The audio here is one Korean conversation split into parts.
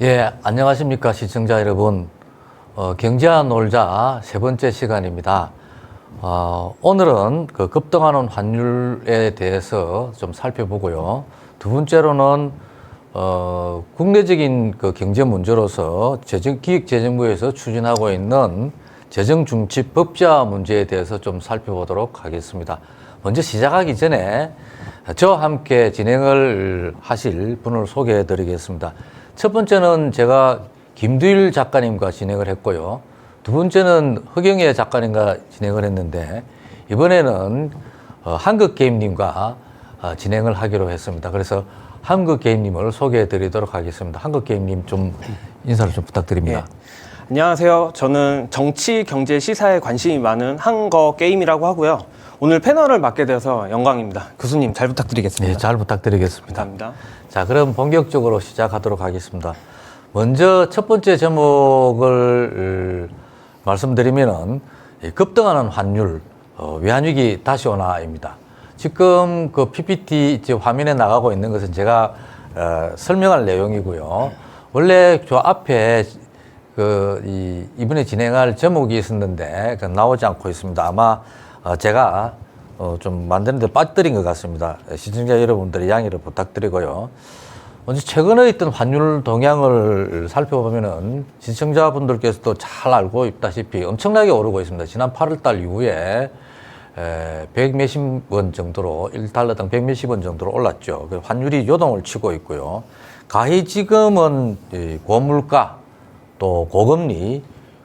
예, 안녕하십니까 시청자 여러분. 경제와 놀자 세 번째 시간입니다. 오늘은 그 급등하는 환율에 대해서 좀 살펴보고요. 두 번째로는 국내적인 그 경제 문제로서 기획재정부에서 추진하고 있는 재정중립 법제화 문제에 대해서 좀 살펴보도록 하겠습니다. 먼저 시작하기 전에 저와 함께 진행을 하실 분을 소개해 드리겠습니다. 첫 번째는 제가 김두일 작가님과 진행을 했고요. 두 번째는 허경혜 작가님과 진행을 했는데 이번에는 한국게임님과 진행을 하기로 했습니다. 그래서 한국게임님을 소개해 드리도록 하겠습니다. 한국게임님 좀 인사를 좀 부탁드립니다. 네. 안녕하세요. 저는 정치, 경제, 시사에 관심이 많은 한국게임이라고 하고요. 오늘 패널을 맡게 되어서 영광입니다. 교수님 잘 부탁드리겠습니다. 네, 잘 부탁드리겠습니다. 감사합니다. 자, 그럼 본격적으로 시작하도록 하겠습니다. 먼저 첫 번째 제목을 말씀드리면은 급등하는 환율, 외환위기 다시 오나입니다. 지금 그 PPT 화면에 나가고 있는 것은 제가 설명할 내용이고요. 원래 저 앞에 이번에 진행할 제목이 있었는데 나오지 않고 있습니다. 아마 제가 좀 만드는데 빠뜨린 것 같습니다. 시청자 여러분들의 양해를 부탁드리고요. 먼저 최근에 있던 환율 동향을 살펴보면은 시청자분들께서도 잘 알고 있다시피 엄청나게 오르고 있습니다. 지난 8월 달 이후에 100 몇십 원 정도로 1달러당 100 몇십 원 정도로 올랐죠. 환율이 요동을 치고 있고요. 가히 지금은 고물가 또 고금리,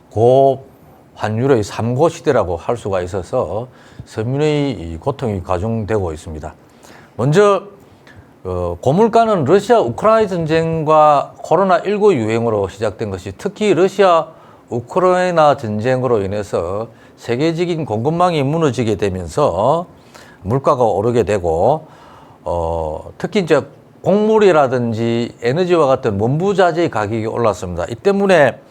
고환율의 3고 시대라고 할 수가 있어서 서민의 고통이 가중되고 있습니다. 먼저 고물가는 러시아 우크라이나 전쟁과 코로나19 유행으로 시작된 것이 특히 러시아 우크라이나 전쟁으로 인해서 세계적인 공급망이 무너지게 되면서 물가가 오르게 되고 특히 이제 곡물이라든지 에너지와 같은 원부자재의 가격이 올랐습니다. 이 때문에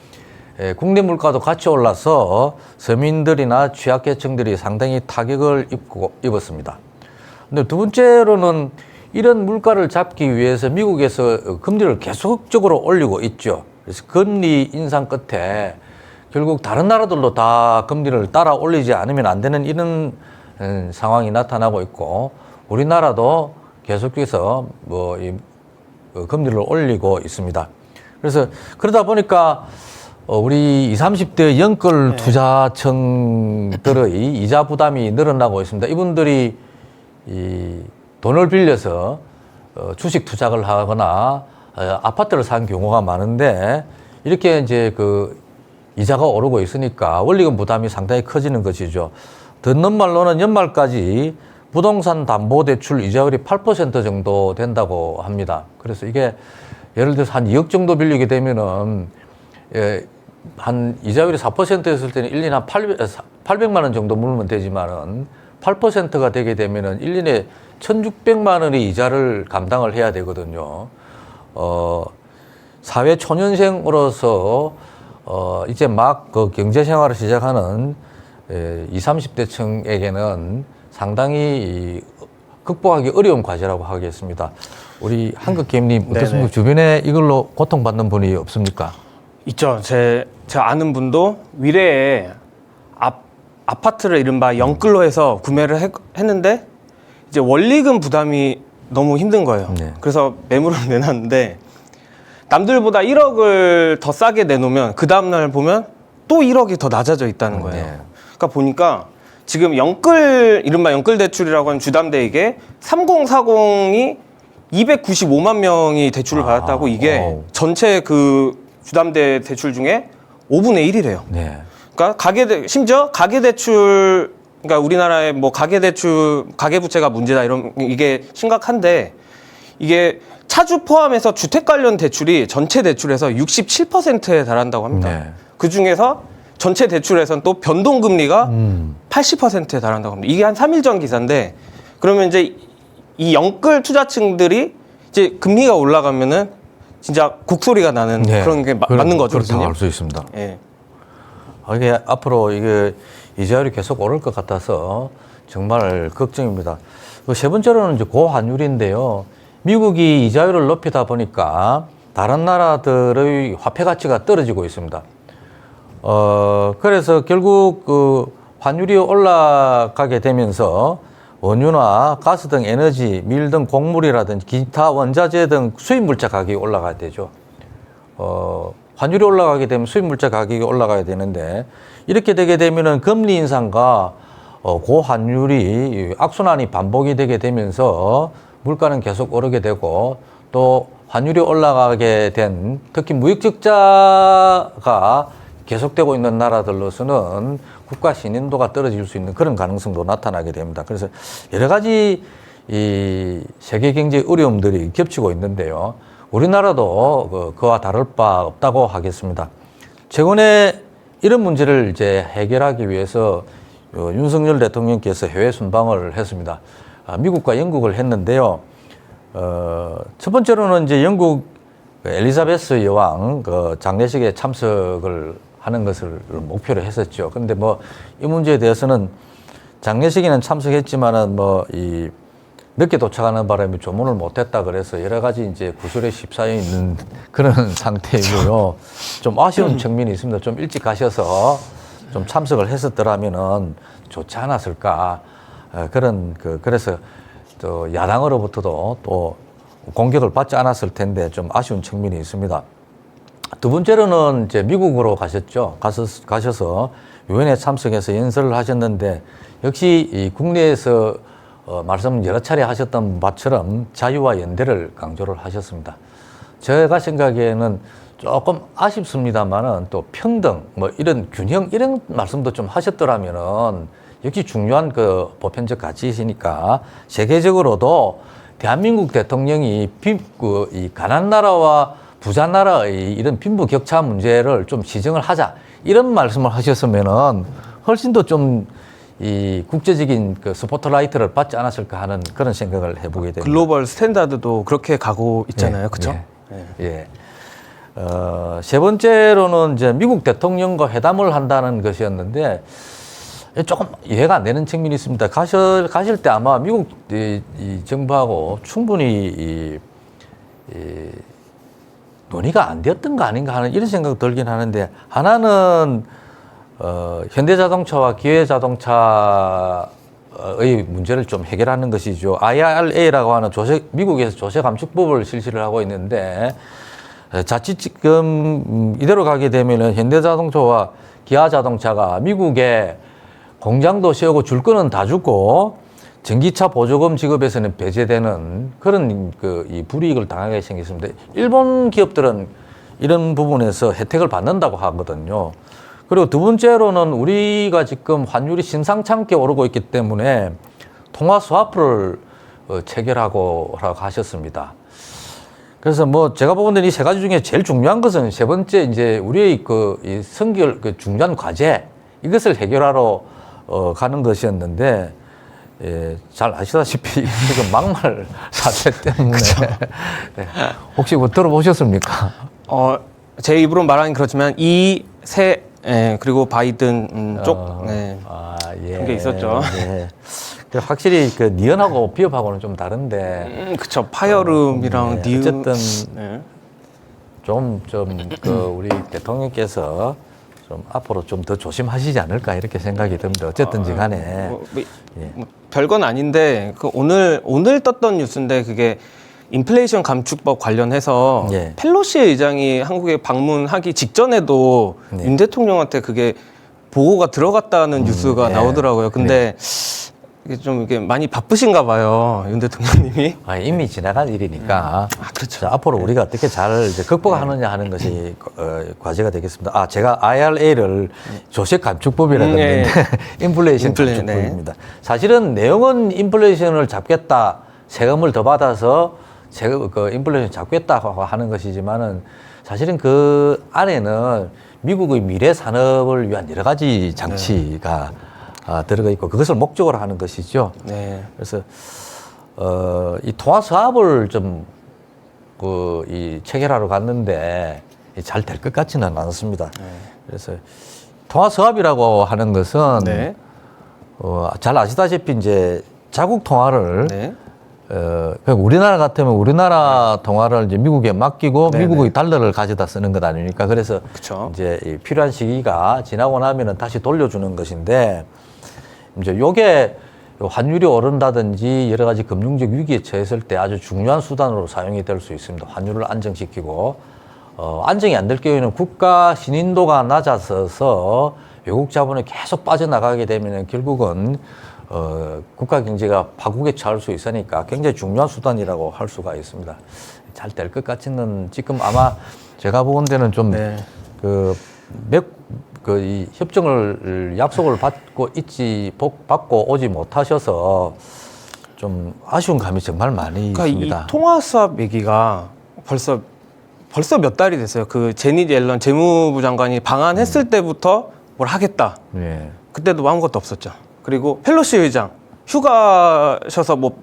국내 물가도 같이 올라서 서민들이나 취약계층들이 상당히 타격을 입었습니다. 근데 두 번째로는 이런 물가를 잡기 위해서 미국에서 금리를 계속적으로 올리고 있죠. 그래서 금리 인상 끝에 결국 다른 나라들도 다 금리를 따라 올리지 않으면 안 되는 이런 상황이 나타나고 있고 우리나라도 계속해서 금리를 올리고 있습니다. 그래서 그러다 보니까 우리 20, 30대 영끌 투자층들의 이자 부담이 늘어나고 있습니다. 이분들이 돈을 빌려서 주식 투자를 하거나 아파트를 산 경우가 많은데 이렇게 이제 그 이자가 오르고 있으니까 원리금 부담이 상당히 커지는 것이죠. 듣는 말로는 연말까지 부동산 담보대출 이자율이 8% 정도 된다고 합니다. 그래서 이게 예를 들어서 한 2억 정도 빌리게 되면은 한 이자율이 4%였을 때는 1년에 한 800만 원 정도 물면 되지만은 8%가 되게 되면은 1년에 1,600만 원의 이자를 감당을 해야 되거든요. 사회 초년생으로서 이제 막 그 경제 생활을 시작하는 20, 30대층에게는 상당히 극복하기 어려운 과제라고 하겠습니다. 우리 한국게임님 어떻습니까? 주변에 이걸로 고통받는 분이 없습니까? 있죠. 제 아는 분도 미래에 아파트를 이른바 영끌로 해서 구매를 했는데 이제 원리금 부담이 너무 힘든 거예요. 네. 그래서 매물을 내놨는데 남들보다 1억을 더 싸게 내놓으면 그 다음날 보면 또 1억이 더 낮아져 있다는 거예요. 네. 그러니까 보니까 지금 이른바 영끌 대출이라고 하는 주담대에게 3040이 295만 명이 대출을 받았다고 이게 전체 그 주담대 대출 중에 5분의 1이래요. 네. 그러니까 심지어 가계대출, 그러니까 우리나라의 뭐 가계대출, 가계부채가 문제다 이게 심각한데 이게 차주 포함해서 주택 관련 대출이 전체 대출에서 67%에 달한다고 합니다. 네. 그 중에서 전체 대출에서는 또 변동금리가 80%에 달한다고 합니다. 이게 한 3일 전 기사인데 그러면 이제 이 영끌 투자층들이 이제 금리가 올라가면은 진짜 곡소리가 나는 그런 게 맞는 거죠. 그렇다고 할 수 있습니다. 예. 이게 앞으로 이게 이자율이 계속 오를 것 같아서 정말 걱정입니다. 세 번째로는 이제 고환율인데요. 미국이 이자율을 높이다 보니까 다른 나라들의 화폐 가치가 떨어지고 있습니다. 그래서 결국 그 환율이 올라가게 되면서 원유나 가스 등 에너지, 밀 등 곡물이라든지 기타 원자재 등 수입 물자 가격이 올라가야 되죠. 환율이 올라가게 되면 수입 물자 가격이 올라가야 되는데 이렇게 되게 되면은 금리 인상과 고환율이 악순환이 반복이 되게 되면서 물가는 계속 오르게 되고 또 환율이 올라가게 된 특히 무역 적자가 계속되고 있는 나라들로서는 국가 신인도가 떨어질 수 있는 그런 가능성도 나타나게 됩니다. 그래서 여러 가지 이 세계 경제 어려움들이 겹치고 있는데요. 우리나라도 그와 다를 바 없다고 하겠습니다. 최근에 이런 문제를 이제 해결하기 위해서 윤석열 대통령께서 해외 순방을 했습니다. 미국과 영국을 했는데요. 첫 번째로는 이제 영국 엘리자베스 여왕 그 장례식에 참석을 하는 것을 목표로 했었죠. 그런데 뭐 이 문제에 대해서는 장례식에는 참석했지만은 이 늦게 도착하는 바람에 조문을 못했다 그래서 여러 가지 이제 구설에 휩싸여 있는 그런 상태이고요. 좀 아쉬운 측면이 있습니다. 좀 일찍 가셔서 좀 참석을 했었더라면은 좋지 않았을까. 그래서 또 야당으로부터도 또 공격을 받지 않았을 텐데 좀 아쉬운 측면이 있습니다. 두 번째로는 이제 미국으로 가셨죠. 가셔서 유엔에 참석해서 연설을 하셨는데 역시 이 국내에서 말씀 여러 차례 하셨던 바처럼 자유와 연대를 강조를 하셨습니다. 제가 생각에는 조금 아쉽습니다만은 또 평등, 이런 균형, 이런 말씀도 좀 하셨더라면은 역시 중요한 그 보편적 가치이시니까 세계적으로도 대한민국 대통령이 이 가난 나라와 부자 나라의 이런 빈부 격차 문제를 좀 시정을 하자 이런 말씀을 하셨으면은 훨씬 더 좀 이 국제적인 그 스포트라이트를 받지 않았을까 하는 그런 생각을 해보게 됩니다. 글로벌 스탠다드도 그렇게 가고 있잖아요, 예, 그렇죠? 예. 세 번째로는 이제 미국 대통령과 회담을 한다는 것이었는데 조금 이해가 안 되는 측면이 있습니다. 가실 때 아마 미국 이 정부하고 충분히 논의가 안 되었던 거 아닌가 하는 이런 생각 들긴 하는데 하나는 현대자동차와 기회자동차의 문제를 좀 해결하는 것이죠. IRA라고 하는 미국에서 조세 감축법을 실시를 하고 있는데 자칫 지금 이대로 가게 되면은 현대자동차와 기아자동차가 미국에 공장도 세우고 줄 거는 다 주고 전기차 보조금 지급에서는 배제되는 그런 이 불이익을 당하게 생겼습니다. 일본 기업들은 이런 부분에서 혜택을 받는다고 하거든요. 그리고 두 번째로는 우리가 지금 환율이 심상찮게 오르고 있기 때문에 통화 스와프를 체결하고 하셨습니다. 그래서 제가 보건대 이 세 가지 중에 제일 중요한 것은 세 번째 이제 우리의 이 선결 중요한 과제 이것을 해결하러 가는 것이었는데 잘 아시다시피 지금 막말 사태 때문에 네. 혹시 들어보셨습니까? 제 입으로 말하긴 그렇지만 그리고 바이든 쪽 그런 게 있었죠. 네. 확실히 그 니은하고 비읍하고는 좀 다른데. 그쵸. 파열음이랑 니은. 어쨌든 우리 대통령께서 좀 앞으로 좀 더 조심하시지 않을까 이렇게 생각이 듭니다. 어쨌든지 간에. 별건 아닌데 오늘 떴던 뉴스인데 그게 인플레이션 감축법 관련해서 펠로시 의장이 한국에 방문하기 직전에도 윤 대통령한테 그게 보고가 들어갔다는 뉴스가 나오더라고요. 근데 이게 많이 바쁘신가 봐요, 윤 대통령님이. 이미 지나간 일이니까. 그렇죠. 자, 앞으로 우리가 어떻게 잘 이제 극복하느냐 하는 것이 과제가 되겠습니다. 제가 IRA를 조세 감축법이라고 했는데 인플레이션 감축법입니다. 사실은 내용은 인플레이션을 잡겠다, 세금을 더 받아서 인플레이션 잡겠다고 하는 것이지만은 사실은 그 안에는 미국의 미래 산업을 위한 여러 가지 장치가 들어가 있고 그것을 목적으로 하는 것이죠. 그래서 이 통화 사업을 이 체결하러 갔는데 잘 될 것 같지는 않습니다. 그래서 통화 사업이라고 하는 것은 잘 아시다시피 이제 자국 통화를 그러니까 우리나라 같으면 우리나라 통화를 이제 미국에 맡기고 네네. 미국의 달러를 가져다 쓰는 것 아닙니까? 그래서 그쵸. 이제 이 필요한 시기가 지나고 나면은 다시 돌려주는 것인데 이제 요게 환율이 오른다든지 여러 가지 금융적 위기에 처했을 때 아주 중요한 수단으로 사용이 될 수 있습니다. 환율을 안정시키고 안정이 안 될 경우에는 국가 신인도가 낮아져서 외국 자본이 계속 빠져나가게 되면 결국은 국가 경제가 파국에 처할 수 있으니까 굉장히 중요한 수단이라고 할 수가 있습니다. 잘 될 것 같지는 지금 아마 제가 보건 데는 좀 네. 이 협정을 약속을 받고 받고 오지 못하셔서 좀 아쉬운 감이 정말 많이 그러니까 있습니다. 이 통화 수합 얘기가 벌써 몇 달이 됐어요. 그 제닛 옐런 재무부 장관이 방한했을 때부터 뭘 하겠다. 예. 그때도 아무것도 없었죠. 그리고 펠로시 의장 휴가셔서 뭐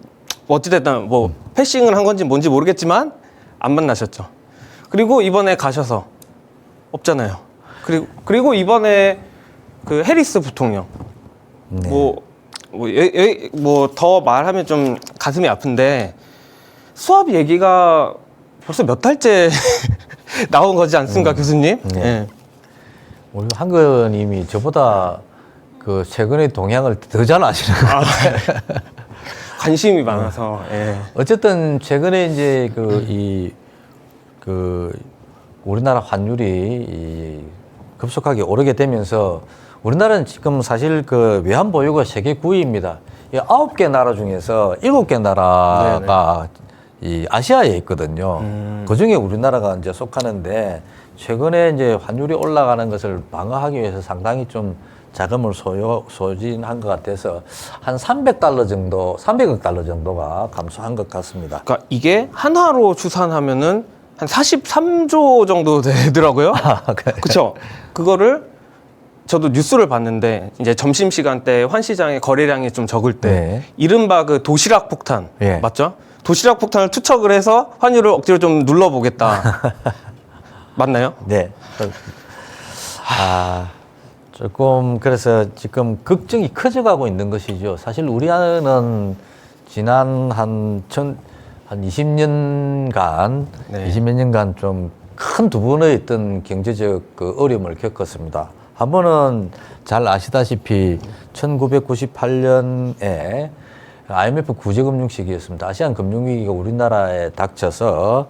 어찌됐든 뭐 패싱을 한 건지 뭔지 모르겠지만 안 만나셨죠. 그리고 이번에 가셔서 없잖아요. 그리고 이번에 그 해리스 부통령 네. 뭐 더 말하면 좀 가슴이 아픈데 수합 얘기가 벌써 몇 달째 나온 거지 않습니까, 교수님? 네. 예. 우리 한근님이 저보다 그 최근의 동향을 더 잘 아시는 것 같아요. 관심이 많아서. 예. 어쨌든 최근에 이제 우리나라 환율이 급속하게 오르게 되면서 우리나라는 지금 사실 그 외환 보유가 세계 9위입니다. 9개 나라 중에서 7개 나라가 이 아시아에 있거든요. 그 중에 우리나라가 이제 속하는데 최근에 이제 환율이 올라가는 것을 방어하기 위해서 상당히 좀 자금을 소진한 것 같아서 한 300달러 정도, 300억 달러 정도가 감소한 것 같습니다. 그러니까 이게 한화로 추산하면은 한 43조 정도 되더라고요. 그렇죠. 그거를 저도 뉴스를 봤는데 이제 점심 시간 때 환시장의 거래량이 좀 적을 때 네. 이른바 그 도시락 폭탄 예. 맞죠? 도시락 폭탄을 투척을 해서 환율을 억지로 좀 눌러보겠다. 맞나요? 네. 조금 그래서 지금 걱정이 커져가고 있는 것이죠. 사실 우리는 지난 한 20년간, 네. 20몇 년간 좀 큰 두 번의 어떤 경제적 그 어려움을 겪었습니다. 한 번은 잘 아시다시피 1998년에 IMF 구제금융 시기였습니다. 아시안 금융위기가 우리나라에 닥쳐서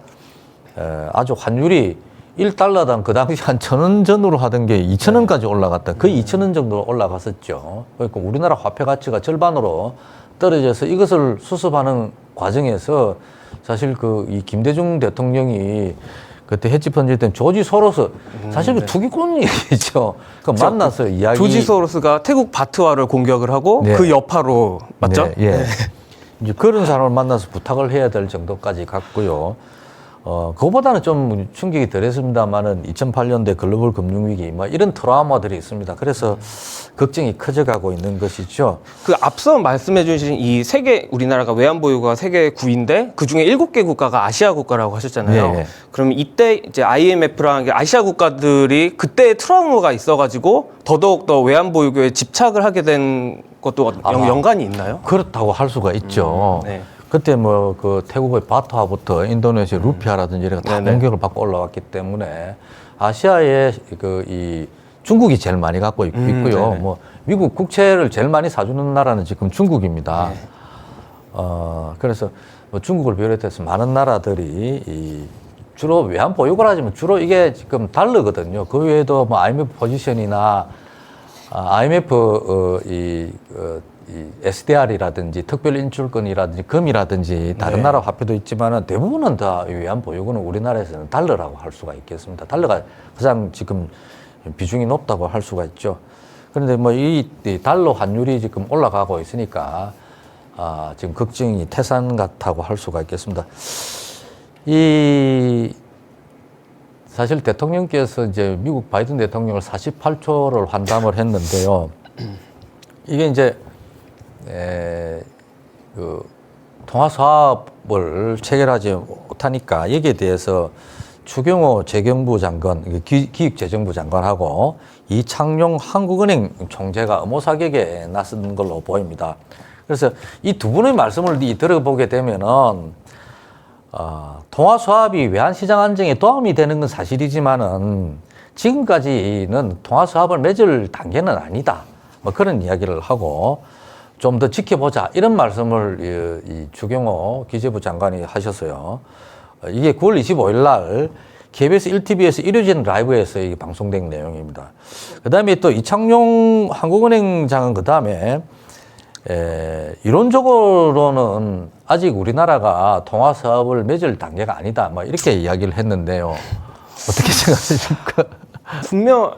아주 환율이 1달러당 그 당시 한 1,000원 전후로 하던 게 2,000원까지 올라갔다. 거의 2,000원 정도로 올라갔었죠. 그러니까 우리나라 화폐 가치가 절반으로 떨어져서 이것을 수습하는 과정에서 사실 이 김대중 대통령이 그때 헤지펀드 때는 조지 소로스 사실 그 투기꾼이죠. 그 만나서 이야기. 조지 소로스가 태국 바트화를 공격을 하고 네. 그 여파로 맞죠? 네, 예. 이제 그런 사람을 만나서 부탁을 해야 될 정도까지 갔고요. 그거보다는 좀 충격이 덜했습니다만은 2008년대 글로벌 금융위기 뭐 이런 트라우마들이 있습니다. 그래서 걱정이 커져가고 있는 것이죠. 그 앞서 말씀해 주신 이 우리나라가 외환 보유가 세계 9위인데 그 중에 7개 국가가 아시아 국가라고 하셨잖아요. 네. 그럼 이때 이제 IMF랑 아시아 국가들이 그때 트라우마가 있어가지고 더더욱 더 외환 보유고에 집착을 하게 된 것도 연관이 있나요? 그렇다고 할 수가 있죠. 네. 그때 뭐 그 태국의 바트화부터 인도네시아 루피아라든지 이런 거 다 네네. 공격을 받고 올라왔기 때문에 아시아에 이 중국이 제일 많이 갖고 있고요. 네네. 뭐 미국 국채를 제일 많이 사주는 나라는 지금 중국입니다. 네. 그래서 뭐 중국을 비롯해서 많은 나라들이 주로 외환 보유고를 하지만 주로 이게 지금 달러거든요. 그 외에도 뭐 IMF 포지션이나 IMF 이 SDR이라든지 특별인출권이라든지 금이라든지 다른 네. 나라 화폐도 있지만은 대부분은 다 외환 보유고는 우리나라에서는 달러라고 할 수가 있겠습니다. 달러가 가장 지금 비중이 높다고 할 수가 있죠. 그런데 뭐 이 달러 환율이 지금 올라가고 있으니까 지금 걱정이 태산 같다고 할 수가 있겠습니다. 사실 대통령께서 이제 미국 바이든 대통령을 48초를 환담을 했는데요. 이게 이제 통화 사업을 체결하지 못하니까 여기에 대해서 추경호 재경부 장관, 기획재정부 장관하고 이창용 한국은행 총재가 엄호사격에 나선 걸로 보입니다. 그래서 이 두 분의 말씀을 들어보게 되면은 통화 수합이 외환시장 안정에 도움이 되는 건 사실이지만은 지금까지는 통화 수합을 맺을 단계는 아니다. 뭐 그런 이야기를 하고 좀 더 지켜보자 이런 말씀을 이 주경호 기재부 장관이 하셨어요. 이게 9월 25일 날 KBS 1TV에서 일요일 라이브에서 이게 방송된 내용입니다. 그다음에 또 이창용 한국은행장은 그다음에 이론적으로는 아직 우리나라가 통화 사업을 맺을 단계가 아니다. 뭐 이렇게 이야기를 했는데요. 어떻게 생각하십니까? 분명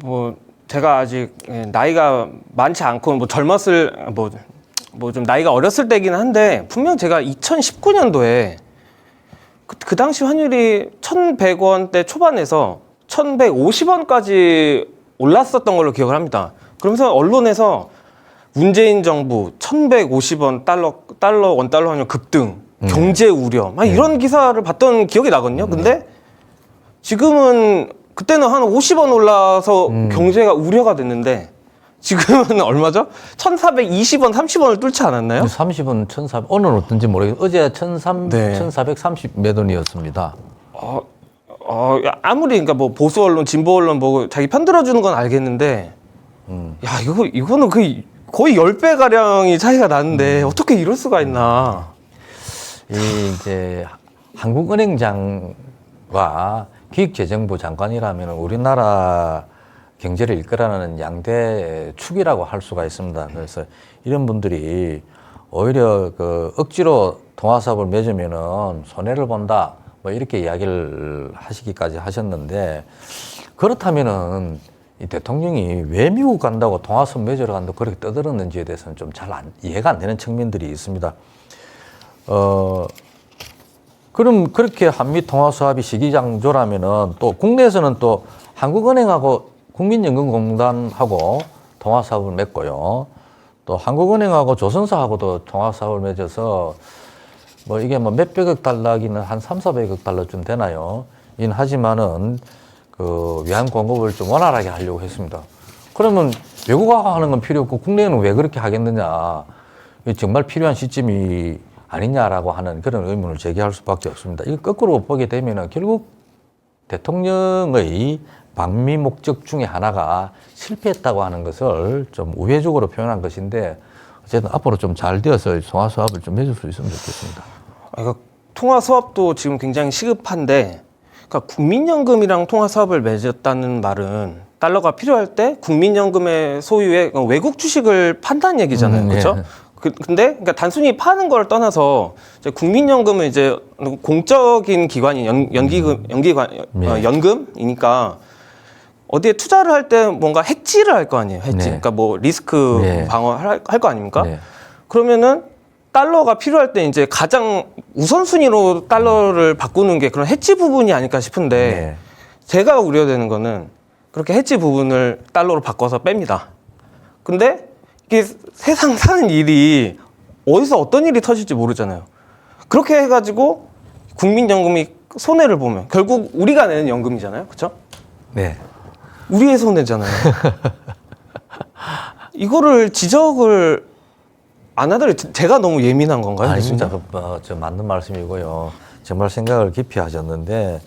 뭐 제가 아직 나이가 많지 않고 뭐 젊었을 뭐 좀 나이가 어렸을 때긴 한데 분명 제가 2019년도에 그 당시 환율이 1,100원대 초반에서 1,150원까지 올랐었던 걸로 기억을 합니다. 그러면서 언론에서 문재인 정부 1,150원 달러 원달러 환율 급등, 경제 우려 막 이런 기사를 봤던 기억이 나거든요. 근데 지금은 그때는 한 50원 올라서 경제가 우려가 됐는데 지금은 얼마죠? 1,420원, 30원을 뚫지 않았나요? 30원, 1,400, 오늘은 어떤지 모르겠어요. 어제 1,430 몇 원이었습니다. 아무리 그러니까 뭐 보수 언론, 진보 언론 뭐 자기 편 들어주는 건 알겠는데, 야 이거는 거의 10배 가량이 차이가 나는데 어떻게 이럴 수가 있나? 이제 한국은행장과 기획재정부 장관이라면 우리나라 경제를 이끌어가는 양대 축이라고 할 수가 있습니다. 그래서 이런 분들이 오히려 그 억지로 통화 사업을 맺으면은 손해를 본다. 뭐 이렇게 이야기를 하시기까지 하셨는데 그렇다면은 이 대통령이 왜 미국 간다고 통화 사업 맺으러 간다고 그렇게 떠들었는지에 대해서는 좀 잘 이해가 안 되는 측면들이 있습니다. 그럼 그렇게 한미 통화 수합이 시기상조라면은 또 국내에서는 또 한국은행하고 국민연금공단하고 통화 사업을 맺고요. 또 한국은행하고 조선사하고도 통화 사업을 맺어서 뭐 이게 뭐 몇백억 달러기는 한 3,400억 달러쯤 되나요? 하지만은 그 외환 공급을 좀 원활하게 하려고 했습니다. 그러면 외국화가 하는 건 필요 없고 국내에는 왜 그렇게 하겠느냐? 정말 필요한 시점이 아니냐라고 하는 그런 의문을 제기할 수밖에 없습니다. 이거 거꾸로 보게 되면은 결국 대통령의 방미 목적 중에 하나가 실패했다고 하는 것을 좀 우회적으로 표현한 것인데 어쨌든 앞으로 좀 잘 되어서 통화 수합을 좀 해줄 수 있으면 좋겠습니다. 그러니까 통화 수합도 지금 굉장히 시급한데, 그러니까 국민연금이랑 통화 수합을 맺었다는 말은 달러가 필요할 때 국민연금의 소유의 외국 주식을 판다는 얘기잖아요, 그렇죠? 예. 근데 그러니까 단순히 파는 걸 떠나서 이제 국민연금은 이제 공적인 기관이 연금이니까 어디에 투자를 할 때 뭔가 해지를 할 거 아니에요, 해지. 네. 그러니까 뭐 리스크 네. 방어할 거 아닙니까? 네. 그러면은 달러가 필요할 때 이제 가장 우선순위로 달러를 바꾸는 게 그런 해지 부분이 아닐까 싶은데 네. 제가 우려되는 거는 그렇게 해지 부분을 달러로 바꿔서 뺍니다. 근데 이게 세상 사는 일이 어디서 어떤 일이 터질지 모르잖아요. 그렇게 해가지고 국민연금이 손해를 보면 결국 우리가 내는 연금이잖아요, 그렇죠? 네. 우리의 손해잖아요. 이거를 지적을 안 하더니 제가 너무 예민한 건가요? 아닙니다. 저 맞는 말씀이고요. 정말 생각을 깊이 하셨는데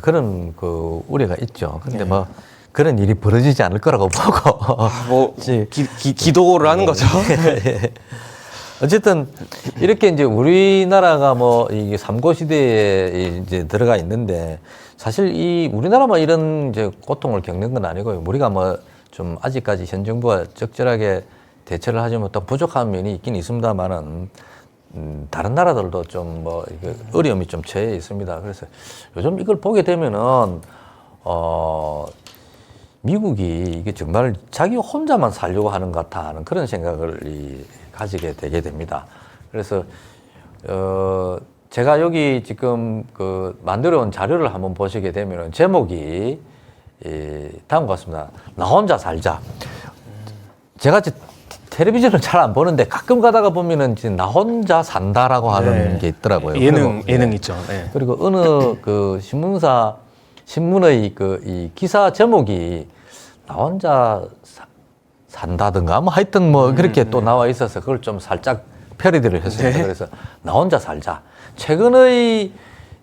그런 그 우려가 있죠. 근데 네. 뭐 그런 일이 벌어지지 않을 거라고 보고 뭐 기도를 하는 거죠. 어쨌든 이렇게 이제 우리나라가 뭐 이게 삼고 시대에 이제 들어가 있는데 사실 이 우리나라만 이런 이제 고통을 겪는 건 아니고요. 우리가 뭐 좀 아직까지 현 정부가 적절하게 대처를 하지 못한 부족한 면이 있긴 있습니다만은 다른 나라들도 좀 뭐 어려움이 좀 처해 있습니다. 그래서 요즘 이걸 보게 되면은 미국이 이게 정말 자기 혼자만 살려고 하는 것 같아 하는 그런 생각을 가지게 되게 됩니다. 그래서 제가 여기 지금 그 만들어 온 자료를 한번 보시게 되면 제목이 다음과 같습니다. 나 혼자 살자. 제가 텔레비전을 잘 안 보는데 가끔 가다가 보면은 나 혼자 산다라고 하는 게 있더라고요. 예능 있죠. 네. 그리고 어느 그 신문의 이 기사 제목이 나 혼자 산다든가 뭐 하여튼 뭐 그렇게 또 나와 있어서 그걸 좀 살짝 패러디를 했습니다. 네. 그래서 나 혼자 살자. 최근의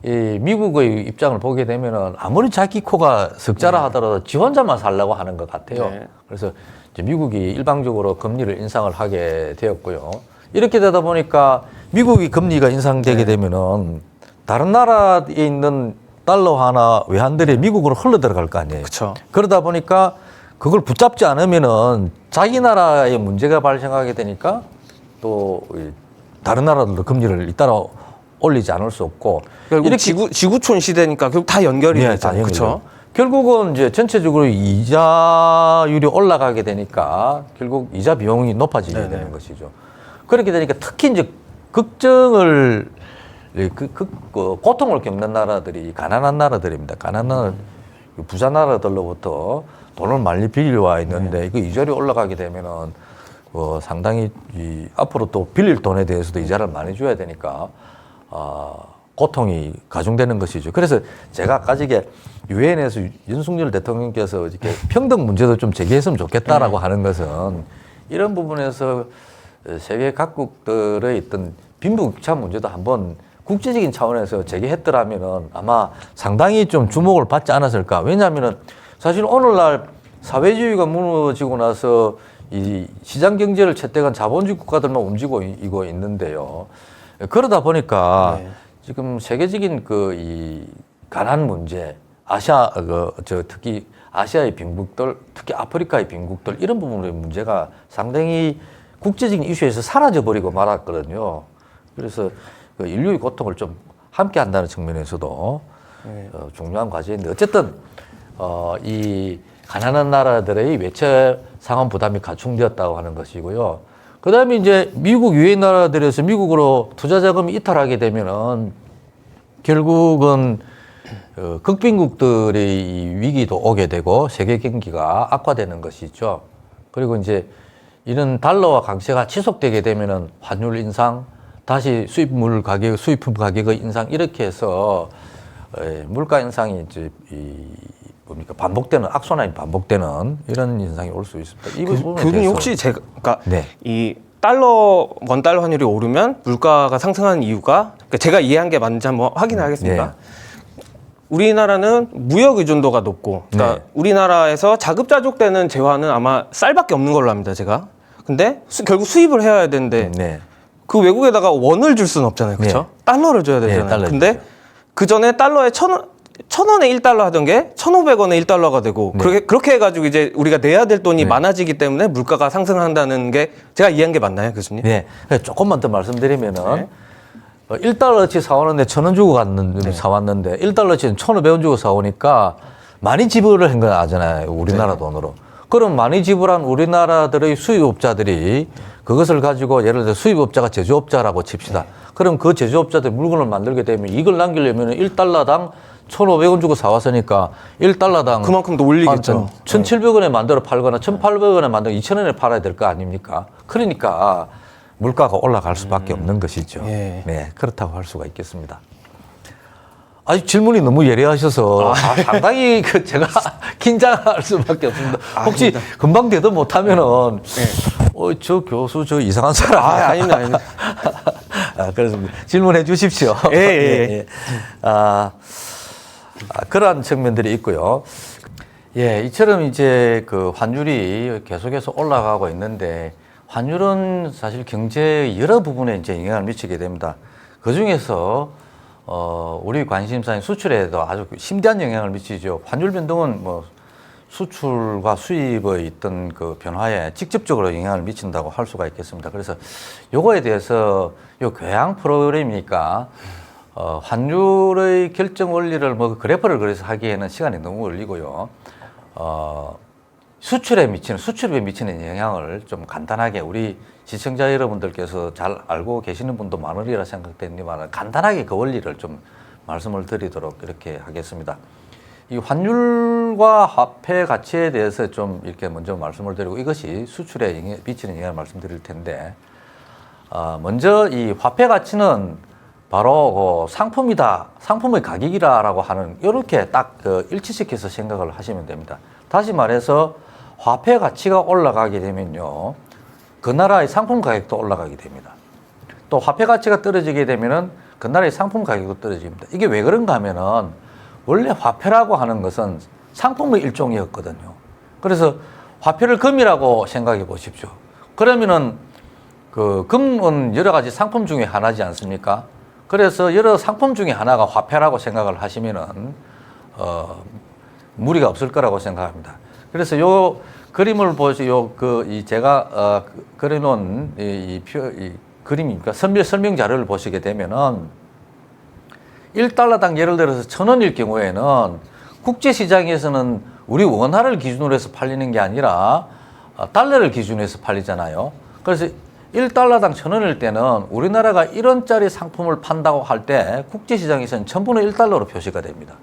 이 미국의 입장을 보게 되면은 아무리 자기 코가 석자라 하더라도 지 혼자만 살려고 하는 것 같아요. 네. 그래서 이제 미국이 일방적으로 금리를 인상을 하게 되었고요. 이렇게 되다 보니까 미국이 금리가 인상되게 되면은 다른 나라에 있는 달러화나 외환들이 미국으로 흘러 들어갈 거 아니에요. 그렇죠. 그러다 보니까 그걸 붙잡지 않으면은 자기 나라에 문제가 발생하게 되니까 또 다른 나라들도 금리를 잇따라 올리지 않을 수 없고 결국 이렇게 지구촌 시대니까 결국 다 연결이 네, 되잖아요. 그렇죠. 결국은 이제 전체적으로 이자율이 올라가게 되니까 결국 이자 비용이 높아지게 네네. 되는 것이죠. 그렇게 되니까 특히 이제 걱정을 고통을 겪는 나라들이 가난한 나라들입니다. 가난한 부자 나라들로부터 돈을 많이 빌려와 있는데 그 이자율이 올라가게 되면은 상당히 앞으로 또 빌릴 돈에 대해서도 이자를 많이 줘야 되니까 고통이 가중되는 것이죠. 그래서 제가 아까 이게 유엔에서 윤석열 대통령께서 이렇게 평등 문제도 좀 제기했으면 좋겠다라고 하는 것은 이런 부분에서 세계 각국들의 있던 빈부격차 문제도 한번 국제적인 차원에서 제기했더라면은 아마 상당히 좀 주목을 받지 않았을까. 왜냐하면은 사실 오늘날 사회주의가 무너지고 나서 이 시장 경제를 채택한 자본주의 국가들만 움직이고 있는데요. 그러다 보니까 지금 세계적인 이 가난 문제, 특히 아시아의 빈국들, 특히 아프리카의 빈국들 이런 부분의 문제가 상당히 국제적인 이슈에서 사라져 버리고 말았거든요. 그래서 그 인류의 고통을 좀 함께 한다는 측면에서도 중요한 과제인데 어쨌든 이 가난한 나라들의 외채 상환 부담이 가중되었다고 하는 것이고요. 그다음에 이제 미국 유엔 나라들에서 미국으로 투자 자금이 이탈하게 되면은 결국은 극빈국들의 이 위기도 오게 되고 세계 경기가 악화되는 것이죠. 그리고 이제 이런 달러와 강세가 지속되게 되면은 환율 인상, 다시 수입물 가격, 수입품 가격의 인상 이렇게 해서 물가 인상이 이제 반복되는 악순환이 반복되는 이런 인상이 올 수 있습니다. 이 부분에 교수님 대해서 혹시 제가 그러니까 네. 이 원 달러 환율이 오르면 물가가 상승하는 이유가 그러니까 제가 이해한 게 맞는지 한번 확인을 하겠습니다. 네. 우리나라는 무역 의존도가 높고, 그러니까 네. 우리나라에서 자급자족되는 재화는 아마 쌀밖에 없는 걸로 압니다, 제가. 근데 결국 수입을 해야 되는데 네. 그 외국에다가 원을 줄 수는 없잖아요, 그렇죠? 네. 달러를 줘야 되잖아요. 달러 근데 주죠. 그 전에 달러에 1,000원에 1달러 하던 게 1,500원에 1달러가 되고 그렇게 해가지고 이제 우리가 내야 될 돈이 많아지기 때문에 물가가 상승한다는 게 제가 이해한 게 맞나요, 교수님? 네. 조금만 더 말씀드리면은 1달러치 사오는데 1,000원 주고 사왔는데 1달러치는 1,500원 주고 사오니까 많이 지불을 한 거 아잖아요. 우리나라 돈으로. 그럼 많이 지불한 우리나라들의 수입업자들이 그것을 가지고 예를 들어 수입업자가 제조업자라고 칩시다. 그럼 그 제조업자들 물건을 만들게 되면 이걸 남기려면 1달러당 1,500원 주고 사왔으니까 1달러당 그만큼 더 올리겠죠. 1,700원에 만들어 팔거나 1,800원에 만들어 2,000원에 팔아야 될 거 아닙니까? 그러니까 물가가 올라갈 수밖에 없는 것이죠. 예. 네, 그렇다고 할 수가 있겠습니다. 아주 질문이 너무 예리하셔서 상당히 제가 긴장할 수밖에 없습니다. 혹시 금방 대답 못하면은 저 교수 저 이상한 사람 아닙니다. 그렇습니다. 질문해 주십시오. 예. 그러한 측면들이 있고요. 예, 이처럼 이제 그 환율이 계속해서 올라가고 있는데 환율은 사실 경제 여러 부분에 이제 영향을 미치게 됩니다. 그 중에서 우리 관심사인 수출에도 아주 심대한 영향을 미치죠. 환율 변동은 뭐 수출과 수입의 있던 그 변화에 직접적으로 영향을 미친다고 할 수가 있겠습니다. 그래서 요거에 대해서 요 교양 프로그램이니까 환율의 결정 원리를 뭐 그래프를 그려서 하기에는 시간이 너무 걸리고요. 수출에 미치는 영향을 좀 간단하게 우리 시청자 여러분들께서 잘 알고 계시는 분도 많으리라 생각되지만 간단하게 그 원리를 좀 말씀을 드리도록 이렇게 하겠습니다. 이 환율과 화폐 가치에 대해서 좀 이렇게 먼저 말씀을 드리고 이것이 수출에 미치는 영향을 말씀드릴 텐데 먼저 이 화폐 가치는 바로 그 상품이다, 상품의 가격이라고 하는 이렇게 딱 일치시켜서 생각을 하시면 됩니다. 다시 말해서 화폐 가치가 올라가게 되면요, 그 나라의 상품 가격도 올라가게 됩니다. 또 화폐 가치가 떨어지게 되면은 그 나라의 상품 가격도 떨어집니다. 이게 왜 그런가 하면은 원래 화폐라고 하는 것은 상품의 일종이었거든요. 그래서 화폐를 금이라고 생각해 보십시오. 그러면은 그 금은 여러 가지 상품 중에 하나지 않습니까? 그래서 여러 상품 중에 하나가 화폐라고 생각을 하시면은 무리가 없을 거라고 생각합니다. 그래서 요 그림을 보시요 제가 그려놓은 이 그림이니까 설명 자료를 보시게 되면은 1달러당 예를 들어서 1,000원일 경우에는 국제 시장에서는 우리 원화를 기준으로 해서 팔리는 게 아니라 달러를 기준으로 해서 팔리잖아요. 그래서 1달러당 1,000원일 때는 우리나라가 1원짜리 상품을 판다고 할 때 국제 시장에서는 1000분의 1달러로 표시가 됩니다.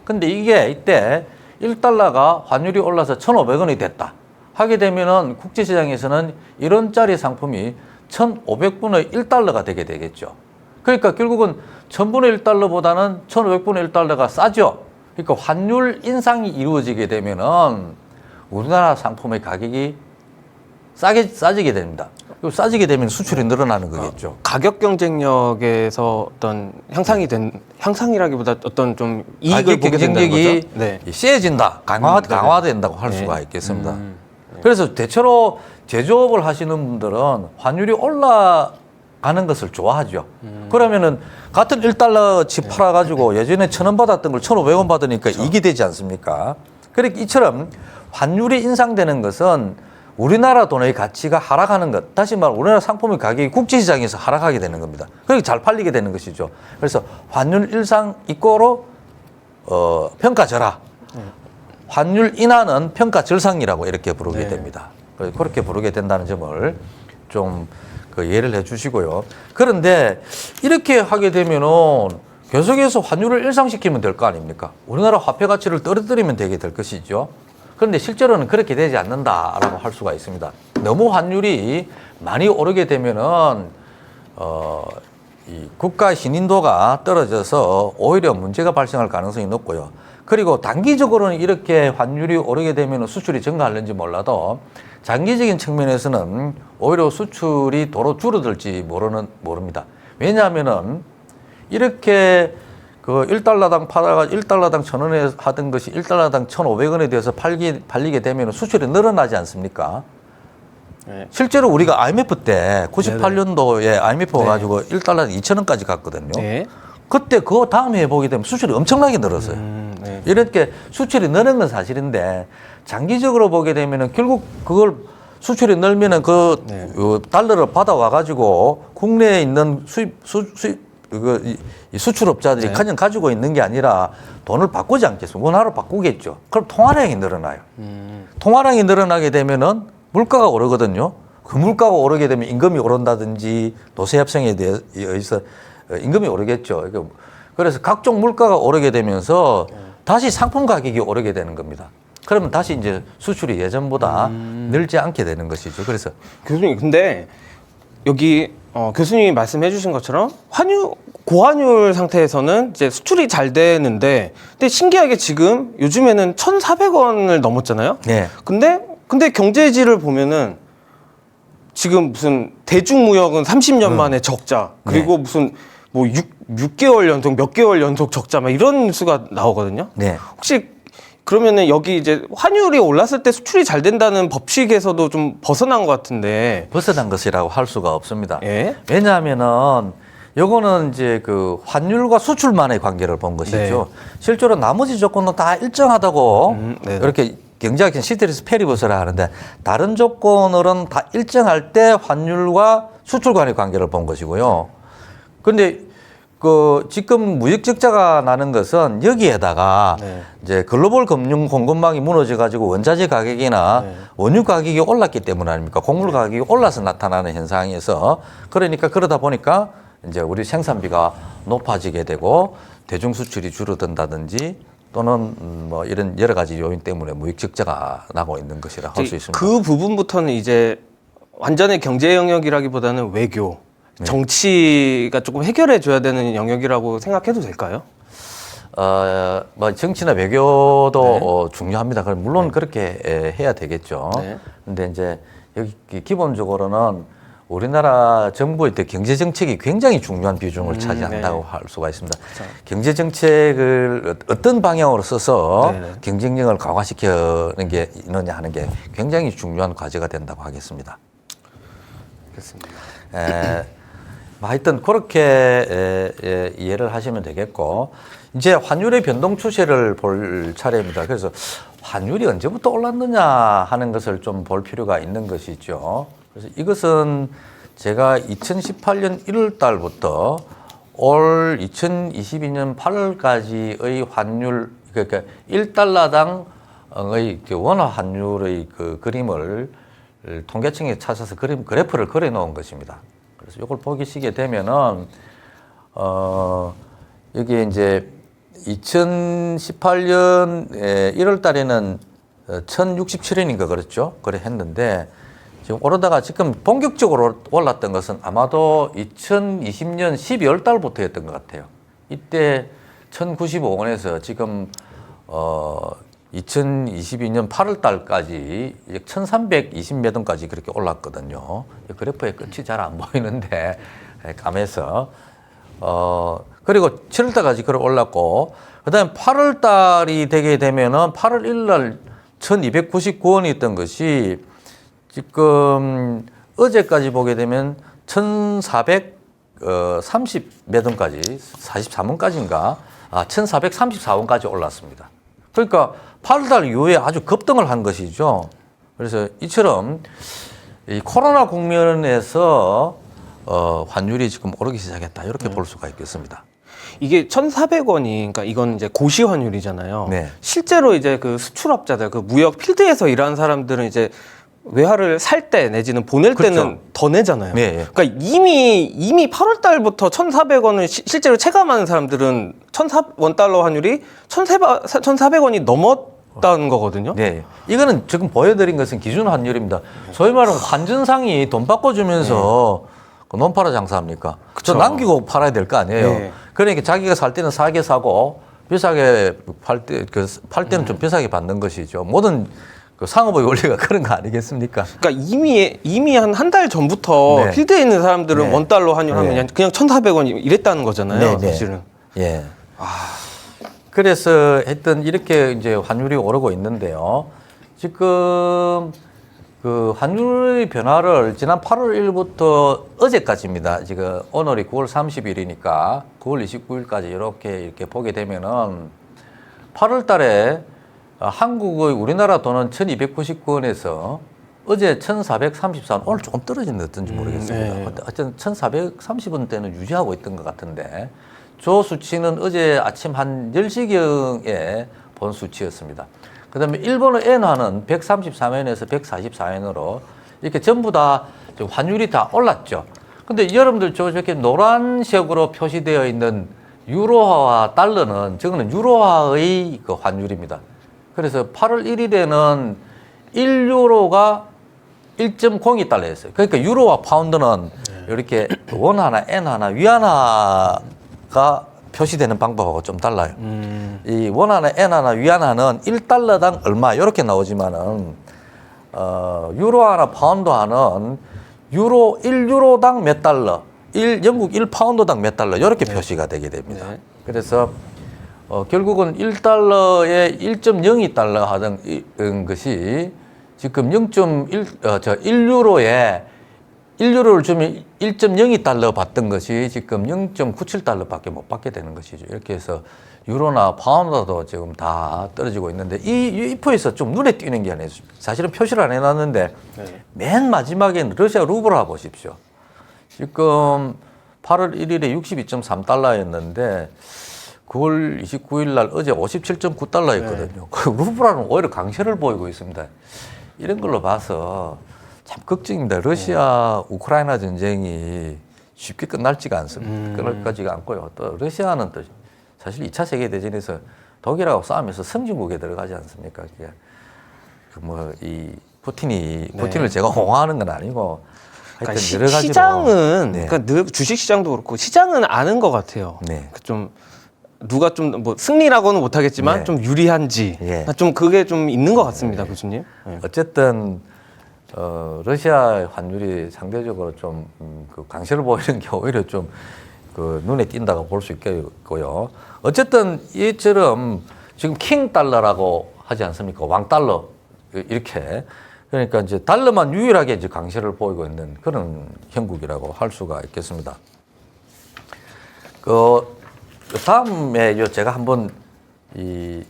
근데 이게 이때 1달러가 환율이 올라서 1,500원이 됐다 하게 되면은 국제 시장에서는 1원짜리 상품이 1,500분의 1달러가 되게 되겠죠. 그러니까 결국은 1000분의 1달러보다는 1,500분의 1달러가 싸죠. 그러니까 환율 인상이 이루어지게 되면은 우리나라 상품의 가격이 싸지게 됩니다. 그리고 싸지게 되면 수출이 늘어나는 거겠죠. 가격 경쟁력에서 어떤 향상이라기보다 어떤 좀 이익을 가격 보게 된다는 경쟁력이 거죠? 네. 세진다, 강화된다고 할 수가 있겠습니다. 그래서 대체로 제조업을 하시는 분들은 환율이 올라가는 것을 좋아하죠. 그러면은 같은 1달러치 팔아가지고 예전에 1,000원 받았던 걸 1,500원 받으니까 이익이 되지 않습니까? 그러니까 이처럼 환율이 인상되는 것은 우리나라 돈의 가치가 하락하는 것, 다시 말해 우리나라 상품의 가격이 국제시장에서 하락하게 되는 겁니다. 그러니까 잘 팔리게 되는 것이죠. 그래서 환율 인상 이꼬로 평가절하, 환율 인하는 평가절상이라고 이렇게 부르게 됩니다. 그렇게 부르게 된다는 점을 좀 예를 해 주시고요. 그런데 이렇게 하게 되면은 계속해서 환율을 일상시키면 될 거 아닙니까? 우리나라 화폐 가치를 떨어뜨리면 되게 될 것이죠. 그런데 실제로는 그렇게 되지 않는다라고 할 수가 있습니다. 너무 환율이 많이 오르게 되면은 이 국가 신인도가 떨어져서 오히려 문제가 발생할 가능성이 높고요. 그리고 단기적으로는 이렇게 환율이 오르게 되면 수출이 증가하는지 몰라도 장기적인 측면에서는 오히려 수출이 도로 줄어들지 모릅니다. 왜냐하면은 이렇게 그 1달러당 팔아가 1달러당 1,000원에 하던 것이 1달러당 1,500원에 대해서 팔리게 되면 수출이 늘어나지 않습니까? 네. 실제로 우리가 IMF 때 98년도에 IMF가 네. 가지고 1달러당 2,000원까지 갔거든요. 네. 그때 그 다음 해에 보게 되면 수출이 엄청나게 늘었어요. 네. 이렇게 수출이 느는 건 사실인데 장기적으로 보게 되면은 결국 그걸 수출이 늘면은 그 달러를 받아와 가지고 국내에 있는 이 수출업자들이 그냥 가지고 있는 게 아니라 돈을 바꾸지 않겠습니까? 원화로 바꾸겠죠. 그럼 통화량이 늘어나요. 통화량이 늘어나게 되면은 물가가 오르거든요. 그 물가가 오르게 되면 임금이 오른다든지 도세 협상에 의해서 임금이 오르겠죠. 그래서 각종 물가가 오르게 되면서 다시 상품 가격이 오르게 되는 겁니다. 그러면 다시 이제 수출이 예전보다 늘지 않게 되는 것이죠. 그래서 교수님, 근데 여기 교수님이 말씀해 주신 것처럼 고환율 상태에서는 이제 수출이 잘 되는데, 근데 신기하게 지금 요즘에는 1,400원을 넘었잖아요. 네. 근데 경제지를 보면은 지금 무슨 대중무역은 30년 만에 적자, 그리고 무슨 뭐 6개월 연속, 몇 개월 연속 적자, 막 이런 뉴스가 나오거든요. 네. 혹시 그러면은 여기 이제 환율이 올랐을 때 수출이 잘 된다는 법칙에서도 좀 벗어난 것 같은데. 벗어난 것이라고 할 수가 없습니다. 예? 왜냐하면은 요거는 이제 그 환율과 수출만의 관계를 본 것이죠. 실제로 나머지 조건은 다 일정하다고 이렇게 경제학에서 시테리스 페리버스라 하는데, 다른 조건으로는 다 일정할 때 환율과 수출 간의 관계를 본 것이고요. 근데 그 지금 무역 적자가 나는 것은 여기에다가 이제 글로벌 금융 공급망이 무너져 가지고 원자재 가격이나 원유 가격이 올랐기 때문 아닙니까? 곡물 가격이 올라서 나타나는 현상에서, 그러니까 그러다 보니까 이제 우리 생산비가 높아지게 되고 대중 수출이 줄어든다든지 또는 뭐 이런 여러 가지 요인 때문에 무역 적자가 나고 있는 것이라 할 수 있습니다. 그 부분부터는 이제 완전히 경제 영역이라기보다는 외교, 정치가 조금 해결해 줘야 되는 영역이라고 생각해도 될까요? 뭐 정치나 외교도 네. 중요합니다. 그럼 물론 그렇게 해야 되겠죠. 네. 근데 이제 여기 기본적으로는 우리나라 정부의 경제 정책이 굉장히 중요한 비중을 차지한다고 네. 할 수가 있습니다. 그렇죠. 경제 정책을 어떤 방향으로 써서 네, 네. 경쟁력을 강화시키는 게 있느냐 하는 게 굉장히 중요한 과제가 된다고 하겠습니다. 그렇습니다. 뭐 하여튼 그렇게 이해를 하시면 되겠고, 이제 환율의 변동 추세를 볼 차례입니다. 그래서 환율이 언제부터 올랐느냐 하는 것을 좀 볼 필요가 있는 것이죠. 그래서 이것은 제가 2018년 1월 달부터 올 2022년 8월까지의 환율, 그러니까 1달러당의 원화 환율의 그 그림을 통계청에 찾아서 그래프를 그려 놓은 것입니다. 그래서 이걸 보시게 되면은, 여기 이제 2018년 1월 달에는 1067원인가 그랬죠? 그래 했는데, 지금 오르다가 지금 본격적으로 올랐던 것은 아마도 2020년 12월 달부터였던 것 같아요. 이때 1095원에서 지금 2022년 8월 달까지 1320몇 원까지 그렇게 올랐거든요. 그래프의 끝이 잘 안 보이는데 감에서 그리고 7월 달까지 그래 올랐고, 그다음에 8월 달이 되게 되면은 8월 1일 날 1299원이 있던 것이 지금 어제까지 보게 되면 1430 몇 원까지, 43원까지인가, 1434원까지 올랐습니다. 그러니까 8월달 이후에 아주 급등을 한 것이죠. 그래서 이처럼 이 코로나 국면에서 환율이 지금 오르기 시작했다, 이렇게 볼 수가 있겠습니다. 이게 1,400원이, 그러니까 이건 이제 고시 환율이잖아요. 네. 실제로 이제 그 수출업자들, 그 무역 필드에서 일하는 사람들은 이제 외화를 살 때 내지는 보낼 때는 그렇죠. 더 내잖아요. 네. 그러니까 이미 8월 달부터 1,400원을 실제로 체감하는 사람들은 1,400원 환율이 1,400원이 넘었다는 거거든요. 네. 이거는 지금 보여드린 것은 기준 환율입니다. 소위 말하면 환전상이 돈 바꿔주면서 그 논팔아 장사합니까? 그쵸. 저 남기고 팔아야 될 거 아니에요. 네. 그러니까 자기가 살 때는 싸게 사고 비싸게 팔 때는 좀 비싸게 받는 것이죠. 모든 그 상업의 원리가 그런 거 아니겠습니까? 그러니까 이미 한 달 전부터 네. 필드에 있는 사람들은 네. 원달러 환율하면 네. 그냥 1,400원 이랬다는 거잖아요. 네. 사실은. 예. 그래서 하여튼 이렇게 이제 환율이 오르고 있는데요. 지금 그 환율의 변화를 지난 8월 1일부터 어제까지입니다. 지금 오늘이 9월 30일이니까 9월 29일까지 이렇게 보게 되면은 8월 달에 한국의 우리나라 돈은 1299원에서 어제 1434원, 오늘 조금 떨어진 것 같은지 모르겠습니다. 네. 하여튼 1430원대는 유지하고 있던 것 같은데, 저 수치는 어제 아침 한 10시경에 본 수치였습니다. 그 다음에 일본의 엔화는 134원에서 144원으로 이렇게 전부 다 환율이 다 올랐죠. 근데 여러분들 저렇게 노란색으로 표시되어 있는 유로화와 달러는 저거는 유로화의 그 환율입니다. 그래서 8월 1일에는 1유로가 1.02달러였어요. 그러니까 유로와 파운드는 이렇게 원화나 엔화나 위안화가 표시되는 방법하고 좀 달라요. 이 원화나 엔화나 위안화는 1달러당 얼마 이렇게 나오지만은 유로화나 파운드화는 1유로당 몇 달러, 영국 1파운드당 몇 달러 이렇게 표시가 되게 됩니다. 네. 그래서 결국은 1달러에 1.02달러 하던 것이 지금 1유로에 1유로를 주면 1.02달러 받던 것이 지금 0.97달러밖에 못 받게 되는 것이죠. 이렇게 해서 유로나 파운드도 지금 다 떨어지고 있는데 이 이포에서 좀 눈에 띄는 게 아니에요. 사실은 표시를 안 해놨는데 맨 마지막에는 러시아 루블을 보십시오. 지금 8월 1일에 62.3달러였는데 9월 29일 날 어제 57.9달러였거든요. 그 루블화는 오히려 강세를 보이고 있습니다. 이런 걸로 봐서 참 걱정입니다. 러시아 우크라이나 전쟁이 쉽게 끝날지가 않습니다. 끝날지가 않고요. 또 러시아는 또 사실 2차 세계대전에서 독일하고 싸우면서 선진국에 들어가지 않습니까? 이 푸틴을 제가 옹호하는 건 아니고 하여튼 그러니까 여러 가지로 시장은 네. 그러니까 늘 주식 시장도 그렇고 시장은 아는 것 같아요. 네. 좀 누가 좀 뭐 승리라고는 못하겠지만 네. 좀 유리한지 예. 좀 그게 좀 있는 것 같습니다, 교수님. 네. 어쨌든 러시아 환율이 상대적으로 좀 그 강세를 보이는 게 오히려 좀 그 눈에 띈다고 볼 수 있겠고요. 어쨌든 이처럼 지금 킹 달러라고 하지 않습니까? 왕 달러 이렇게 그러니까 이제 달러만 유일하게 이제 강세를 보이고 있는 그런 형국이라고 할 수가 있겠습니다. 그 다음에 제가 한번 이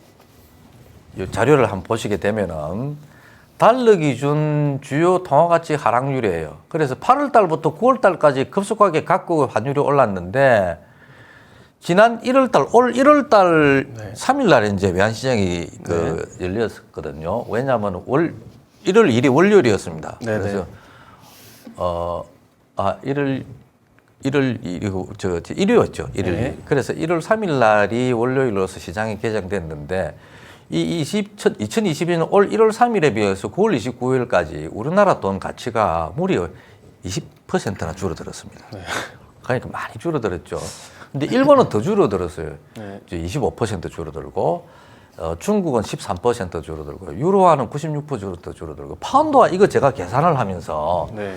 자료를 한번 보시게 되면은 달러 기준 주요 통화가치 하락률이에요. 그래서 8월 달부터 9월 달까지 급속하게 각국 환율이 올랐는데 지난 1월 달, 올 1월 달 3일 날에 이제 외환시장이 열렸거든요. 왜냐하면 1월 1일 월요일이었습니다. 네네. 그래서 1일이었죠. 1일. 네. 그래서 1월 3일 날이 월요일로서 시장이 개장됐는데 이 2022년 올 1월 3일에 비해서 9월 29일까지 우리나라 돈 가치가 무려 20%나 줄어들었습니다. 네. 그러니까 많이 줄어들었죠. 근데 일본은 더 줄어들었어요. 네. 이제 25% 줄어들고 중국은 13% 줄어들고 유로화는 96% 줄어들고 파운드화 이거 제가 계산을 하면서 네.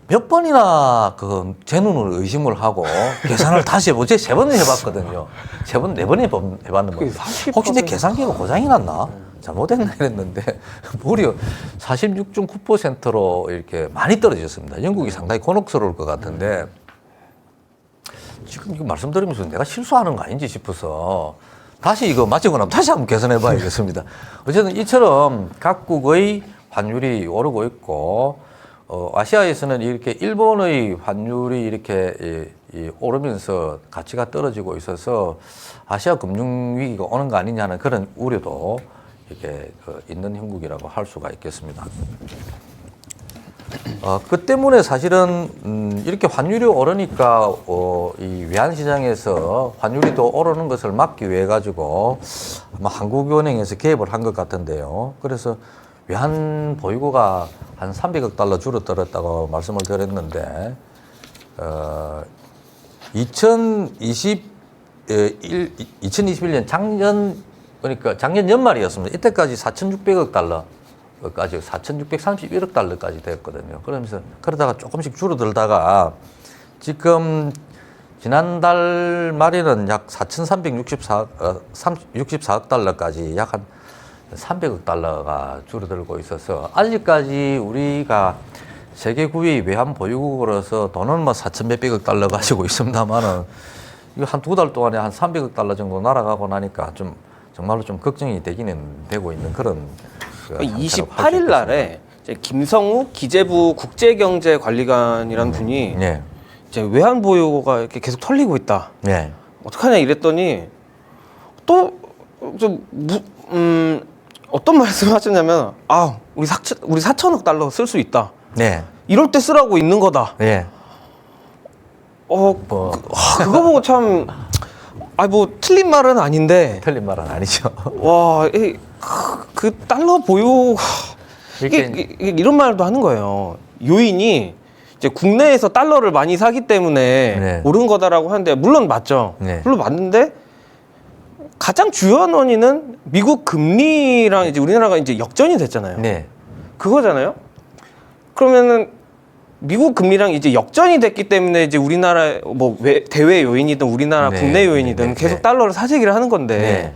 몇 번이나 그 제 눈을 의심을 하고 계산을 다시 해보고 제가 3번을 해봤거든요. 3번, 4번 해봤는 거예요. 40% 혹시 내 계산기가 고장이 났나? 잘못했나 이랬는데 무려 46.9%로 이렇게 많이 떨어졌습니다. 영국이 상당히 곤혹스러울 것 같은데 지금 이거 말씀드리면서 내가 실수하는 거 아닌지 싶어서 다시 이거 맞추고 나면 다시 한번 계산해 봐야겠습니다. 어쨌든 이처럼 각국의 환율이 오르고 있고 아시아에서는 이렇게 일본의 환율이 이렇게 오르면서 가치가 떨어지고 있어서 아시아 금융위기가 오는 거 아니냐는 그런 우려도 이렇게 있는 형국이라고 할 수가 있겠습니다. 그 때문에 사실은 이렇게 환율이 오르니까 이 외환시장에서 환율이 더 오르는 것을 막기 위해 가지고 아마 한국은행에서 개입을 한 것 같은데요. 그래서 외환 보유고가 한 300억 달러 줄어들었다고 말씀을 드렸는데 2021년 그러니까 작년 연말이었습니다. 이때까지 4,600억 달러까지 4,631억 달러까지 됐거든요. 그러다가 조금씩 줄어들다가 지금 지난달 말에는 약 4,364억 달러까지 약 한 300억 달러가 줄어들고 있어서 아직까지 우리가 세계 9위 외환 보유국으로서 돈은 뭐 4,몇백억 달러 가지고 있습니다만은 이거 한 2달 동안에 한 300억 달러 정도 날아가고 나니까 좀 정말로 좀 걱정이 되기는 되고 있는 그런 28일 날에 이제 김성우 기재부 국제경제관리관이라는 분이 네. 이제 외환 보유고가 이렇게 계속 털리고 있다. 네. 어떡하냐 이랬더니 또 좀 어떤 말씀을 하셨냐면 우리 4천억 달러 쓸 수 있다. 네. 이럴 때 쓰라고 있는 거다. 네. 그거 보고 참 뭐 틀린 말은 아닌데 틀린 말은 아니죠. 그 달러 보유 이렇게 이런 말도 하는 거예요. 요인이 이제 국내에서 달러를 많이 사기 때문에 네. 오른 거다라고 하는데 물론 맞죠. 네. 물론 맞는데 가장 주요한 원인은 미국 금리랑 이제 우리나라가 이제 역전이 됐잖아요. 네. 그거잖아요. 그러면은 미국 금리랑 이제 역전이 됐기 때문에 이제 우리나라 뭐 대외 요인이든 우리나라 네. 국내 요인이든 네. 계속 네. 달러를 사재기를 하는 건데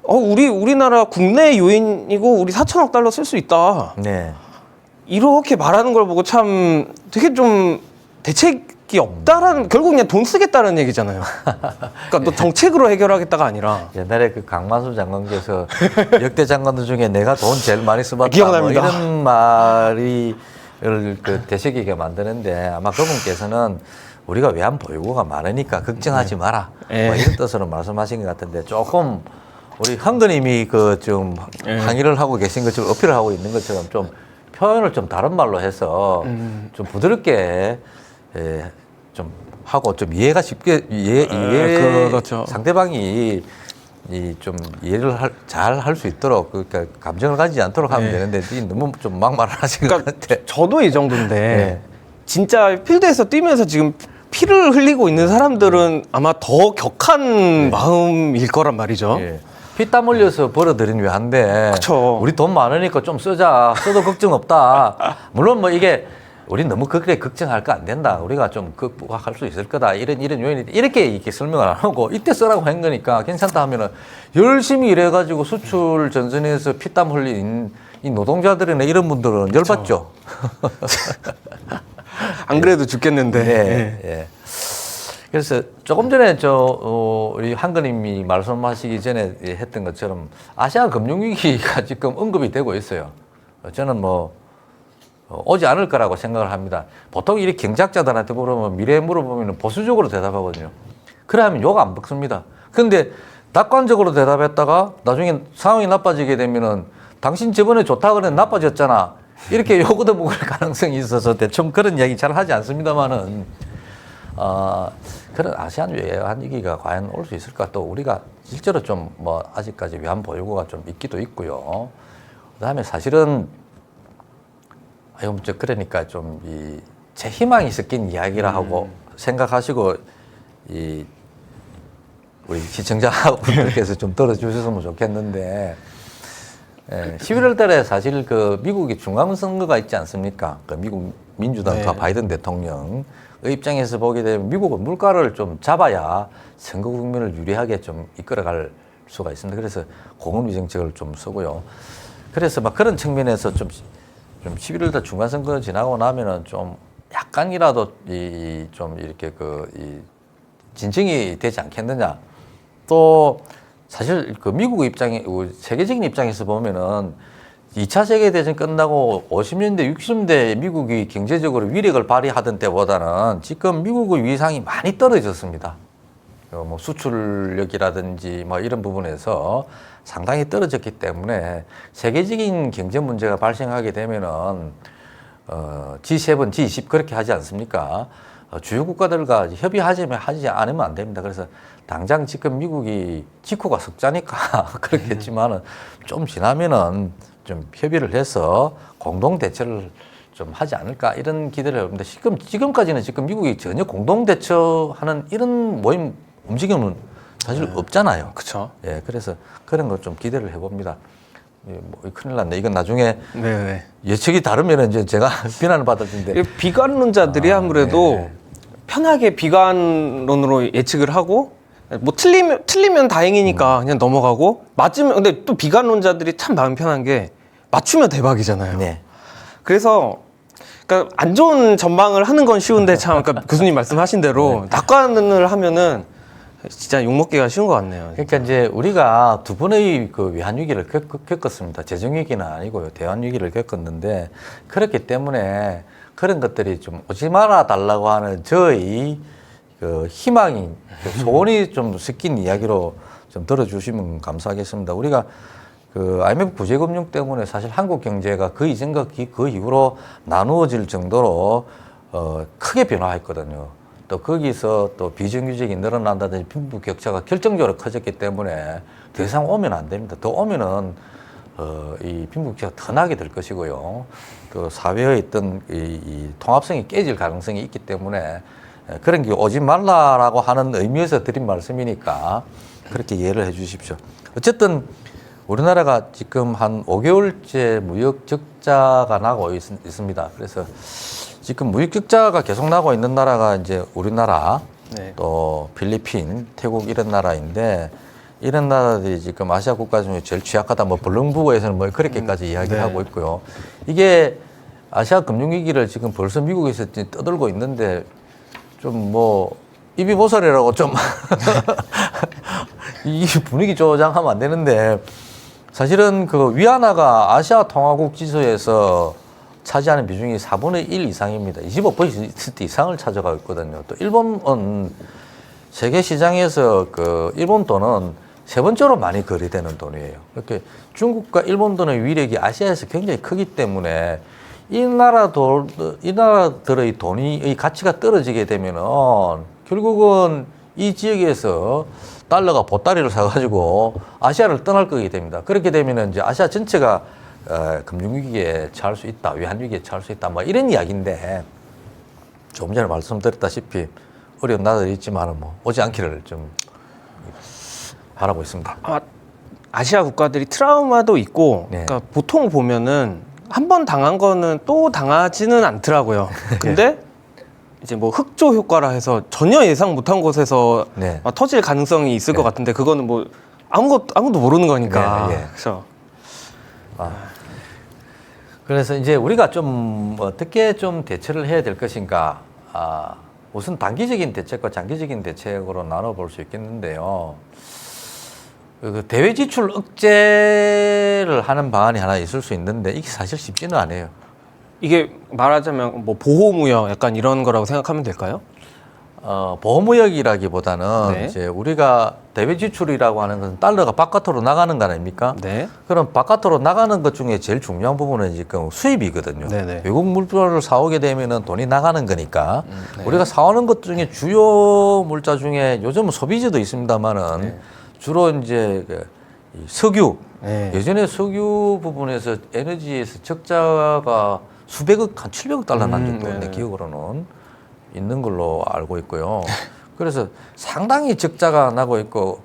네. 우리나라 국내 요인이고 우리 4천억 달러 쓸 수 있다. 네. 이렇게 말하는 걸 보고 참 되게 좀 대책이 없다라는 결국 그냥 돈 쓰겠다는 얘기잖아요. 그러니까 너 정책으로 해결하겠다가 아니라 옛날에 그 강만수 장관께서 역대 장관들 중에 내가 돈 제일 많이 써봤다 기억납니다. 뭐 이런 말이 그 대세기게 만드는데 아마 그분께서는 우리가 외환 보유고가 많으니까 걱정하지 마라 뭐 이런 뜻으로 말씀하신 것 같은데 조금 우리 헌근님이 그 좀 항의를 하고 계신 것처럼 어필을 하고 있는 것처럼 좀 표현을 좀 다른 말로 해서 좀 부드럽게 좀 하고 좀 이해가 쉽게 그렇죠. 상대방이 좀 이해를 잘 할 수 있도록 그러니까 감정을 가지지 않도록 하면 되는데 너무 좀 막말을 하신 것 같아. 저도 이 정도인데 네. 진짜 필드에서 뛰면서 지금 피를 흘리고 있는 사람들은 아마 더 격한 마음일 거란 말이죠. 예. 피땀 흘려서 벌어들인 외환데 그쵸. 우리 돈 많으니까 좀 쓰자. 써도 걱정 없다. 물론 뭐 이게 우리 너무 그렇게 걱정할 거 안 된다. 우리가 좀 극복할 수 있을 거다. 이런 요인이 이렇게 설명을 안 하고 이때 쓰라고 한 거니까 괜찮다 하면은 열심히 일해가지고 수출 전선에서 피땀 흘린 이 노동자들이나 이런 분들은 열받죠. 안 그래도 죽겠는데. 네. 예. 그래서 조금 전에 우리 한근님이 말씀하시기 전에 했던 것처럼 아시아 금융위기가 지금 언급이 되고 있어요. 저는 뭐 오지 않을 거라고 생각을 합니다. 보통 이렇게 경제학자들한테 물어보면 미래에 물어보면 보수적으로 대답하거든요. 그래 하면 욕 안 먹습니다. 그런데 낙관적으로 대답했다가 나중에 상황이 나빠지게 되면은 당신 저번에 좋다 그랬는데 나빠졌잖아. 이렇게 욕 얻어먹을 가능성이 있어서 대충 그런 이야기 잘 하지 않습니다만은 그런 아시안 외환 위기가 과연 올 수 있을까? 또 우리가 실제로 좀 뭐 아직까지 외환 보유고가 좀 있기도 있고요. 그다음에 사실은 그러니까 좀 제 희망이 섞인 이야기라 하고 생각하시고 우리 시청자분들께서 좀 들어주셨으면 좋겠는데 11월 달에 사실 그 미국의 중간선거가 있지 않습니까? 그 미국 민주당과 네. 바이든 대통령의 입장에서 보게 되면 미국은 물가를 좀 잡아야 선거 국면을 유리하게 좀 이끌어갈 수가 있습니다. 그래서 공급비 정책을 좀 쓰고요. 그래서 막 그런 측면에서 좀 11월 달 중간선거 지나고 나면은 좀 약간이라도 좀 이렇게 진정이 되지 않겠느냐. 또 사실 그 미국 입장에 세계적인 입장에서 보면은 2차 세계대전 끝나고 50년대, 60년대 미국이 경제적으로 위력을 발휘하던 때보다는 지금 미국의 위상이 많이 떨어졌습니다. 뭐 수출력이라든지 뭐 이런 부분에서 상당히 떨어졌기 때문에 세계적인 경제 문제가 발생하게 되면은 G7, G20 그렇게 하지 않습니까? 주요 국가들과 협의하지 않으면 안 됩니다. 그래서 당장 지금 미국이 직후가 석자니까 그렇겠지만은 좀 지나면은 좀 협의를 해서 공동 대처를 좀 하지 않을까 이런 기대를 해봅니다. 지금까지는 지금 미국이 전혀 공동 대처하는 이런 모임 움직임은 사실 없잖아요. 그렇죠. 예, 그래서 그런 걸 좀 기대를 해봅니다. 뭐 큰일 났네. 이건 나중에 네. 예측이 다르면 이제 제가 비난을 받을 텐데. 비관론자들이 아무래도 네. 편하게 비관론으로 예측을 하고 뭐 틀리면 다행이니까 그냥 넘어가고 맞으면 근데 또 비관론자들이 참 마음 편한 게 맞추면 대박이잖아요. 네. 그래서 그러니까 안 좋은 전망을 하는 건 쉬운데 참 그러니까 교수님 말씀하신 대로 낙관을 하면은 진짜 욕먹기가 쉬운 것 같네요. 그러니까 이제 우리가 두 번의 그 외환 위기를 겪었습니다. 재정 위기는 아니고요. 대환 위기를 겪었는데 그렇기 때문에 그런 것들이 좀 오지 말아 달라고 하는 저의 그 희망이 소원이 좀 섞인 이야기로 좀 들어주시면 감사하겠습니다. 우리가 그 IMF 구제금융 때문에 사실 한국 경제가 그 이전과 그 이후로 나누어질 정도로 크게 변화했거든요. 또 거기서 또 비정규직이 늘어난다든지 빈부 격차가 결정적으로 커졌기 때문에 더 이상 오면 안 됩니다. 더 오면은 이 빈부 격차가 더 나게 될 것이고요. 또 사회의 있던 이 통합성이 깨질 가능성이 있기 때문에 그런 게 오지 말라라고 하는 의미에서 드린 말씀이니까 그렇게 이해를 해 주십시오. 어쨌든 우리나라가 지금 한 5개월째 무역 적자가 나고 있습니다. 그래서 지금 무역 적자가 계속 나고 있는 나라가 이제 우리나라, 네. 또 필리핀, 태국 이런 나라인데 이런 나라들이 지금 아시아 국가 중에 제일 취약하다. 뭐 블룸버그에서는 뭐 그렇게까지 이야기하고 있고요. 이게 아시아 금융위기를 지금 벌써 미국에서 떠들고 있는데 좀 뭐 입이 보살이라고 좀 이 분위기 조장하면 안 되는데 사실은 그 위안화가 아시아 통화국 지수에서 차지하는 비중이 4분의 1 이상입니다. 25% 이상을 차지하고 있거든요. 또 일본은 세계 시장에서 그 일본 돈은 세 번째로 많이 거래되는 돈이에요. 이렇게 중국과 일본 돈의 위력이 아시아에서 굉장히 크기 때문에 이 나라들의 돈의 가치가 떨어지게 되면은 결국은 이 지역에서 달러가 보따리를 사가지고 아시아를 떠날 거게 됩니다. 그렇게 되면은 이제 아시아 전체가 금융위기에 처할 수 있다, 외환위기에 처할 수 있다, 뭐 이런 이야기인데 조금 전에 말씀드렸다시피 어려운 나라들이 있지만은 뭐 오지 않기를 좀 바라고 있습니다. 아시아 국가들이 트라우마도 있고, 네. 그러니까 보통 보면은 한 번 당한 거는 또 당하지는 않더라고요. 근데 이제 뭐 흑조 효과라 해서 전혀 예상 못한 곳에서 네. 터질 가능성이 있을 네. 것 같은데 그거는 뭐 아무도 모르는 거니까. 네, 네. 그렇죠. 그래서 이제 우리가 좀 어떻게 좀 대처를 해야 될 것인가. 우선 단기적인 대책과 장기적인 대책으로 나눠볼 수 있겠는데요. 그 대외 지출 억제를 하는 방안이 하나 있을 수 있는데 이게 사실 쉽지는 않아요. 이게 말하자면 뭐 보호무역 약간 이런 거라고 생각하면 될까요? 보호무역이라기보다는 네. 이제 우리가 대외 지출이라고 하는 것은 달러가 바깥으로 나가는 거 아닙니까? 네. 그럼 바깥으로 나가는 것 중에 제일 중요한 부분은 지금 수입이거든요. 네네. 외국 물건을 사오게 되면은 돈이 나가는 거니까 네. 우리가 사오는 것 중에 주요 물자 중에 요즘은 소비재도 있습니다만은 네. 주로 이제 이 석유. 네. 예전에 석유 부분에서 에너지에서 적자가 수백억, 한 700억 달러 난 정도 내 네. 기억으로는 있는 걸로 알고 있고요. 그래서 상당히 적자가 나고 있고,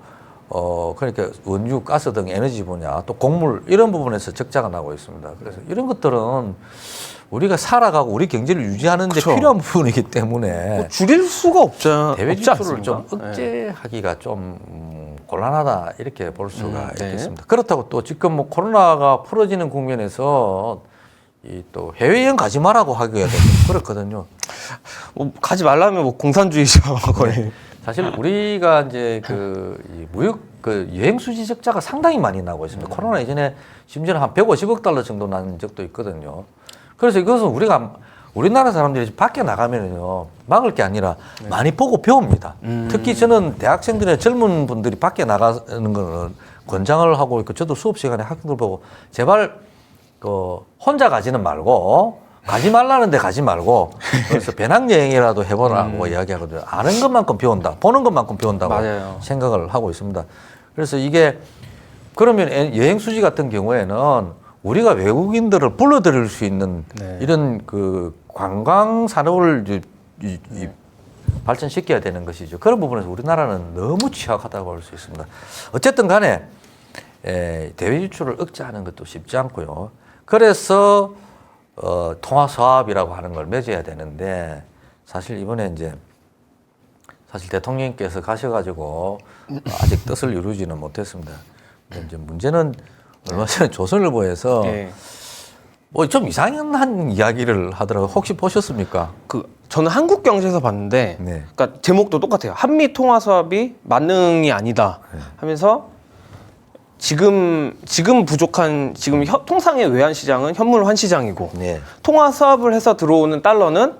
그러니까 원유, 가스 등 에너지 분야, 또 곡물 이런 부분에서 적자가 나고 있습니다. 그래서 이런 것들은 우리가 살아가고 우리 경제를 유지하는 데 그쵸. 필요한 부분이기 때문에 뭐 줄일 수가 대외 없지 지출을 좀 않습니까? 네. 억제하기가 좀 곤란하다 이렇게 볼 수가 네. 있겠습니다. 그렇다고 또 지금 뭐 코로나가 풀어지는 국면에서 이 또 해외여행 가지 말라고 하기가 좀 그렇거든요. 뭐 가지 말라면 뭐 공산주의죠 거의. 네. 사실 우리가 이제 이 무역 여행 수지 적자가 상당히 많이 나고 있습니다. 코로나 이전에 심지어는 한 150억 달러 정도 난 적도 있거든요. 그래서 이것은 우리나라 사람들이 밖에 나가면요 막을 게 아니라 많이 보고 배웁니다. 특히 저는 대학생들이나 젊은 분들이 밖에 나가는 거는 권장을 하고 있고 저도 수업 시간에 학생들 보고 제발 혼자 가지는 말고 가지 말라는데 가지 말고 그래서 배낭여행이라도 해보라고 이야기하거든요. 아는 것만큼 배운다, 보는 것만큼 배운다고 맞아요. 생각을 하고 있습니다. 그래서 이게 그러면 여행 수지 같은 경우에는 우리가 외국인들을 불러들일 수 있는 네. 이런 그 관광 산업을 발전시켜야 되는 것이죠. 그런 부분에서 우리나라는 너무 취약하다고 할 수 있습니다. 어쨌든 간에 대외 지출을 억제하는 것도 쉽지 않고요. 그래서 통화 사업이라고 하는 걸 맺어야 되는데 사실 이번에 이제 사실 대통령께서 가셔가지고 아직 뜻을 이루지는 못했습니다. 근데 이제 문제는 얼마 전에 조선일보에서 예. 뭐 좀 이상한 이야기를 하더라고요. 혹시 보셨습니까? 저는 한국경제에서 봤는데, 네. 그러니까 제목도 똑같아요. 한미 통화 사업이 만능이 아니다 하면서 지금 부족한 통상의 외환 시장은 현물 환 시장이고 네. 통화 사업을 해서 들어오는 달러는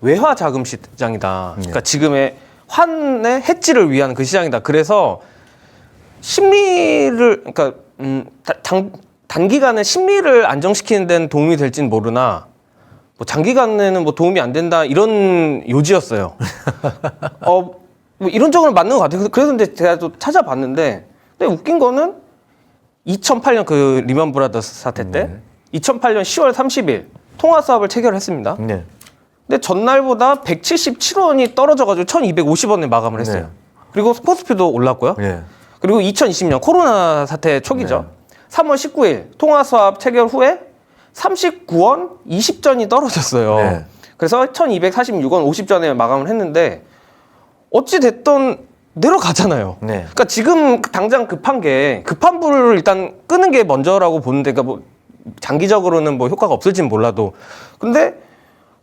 외화 자금 시장이다. 그러니까 지금의 환의 해지를 위한 그 시장이다. 그래서 심리를 그러니까 단기간에 심리를 안정시키는 데는 도움이 될지는 모르나 뭐 장기간에는 뭐 도움이 안 된다 이런 요지였어요. 뭐 이론적으로 맞는 것 같아요. 그래서 이제 제가 또 찾아봤는데, 근데 웃긴 거는 2008년 그 리먼 브라더스 사태 때 2008년 10월 30일 통화 사업을 체결했습니다. 네. 근데 전날보다 177원이 떨어져가지고 1,250원에 마감을 했어요. 네. 그리고 코스피도 올랐고요. 네. 그리고 2020년 코로나 사태 초기죠. 3월 19일 통화 사업 체결 후에 39원 20전이 떨어졌어요. 네. 그래서 1,246원 50전에 마감을 했는데 어찌 됐던 내려가잖아요. 네. 그러니까 지금 당장 급한 불을 일단 끄는 게 먼저라고 보는데, 그러니까 뭐 장기적으로는 뭐 효과가 없을지는 몰라도, 근데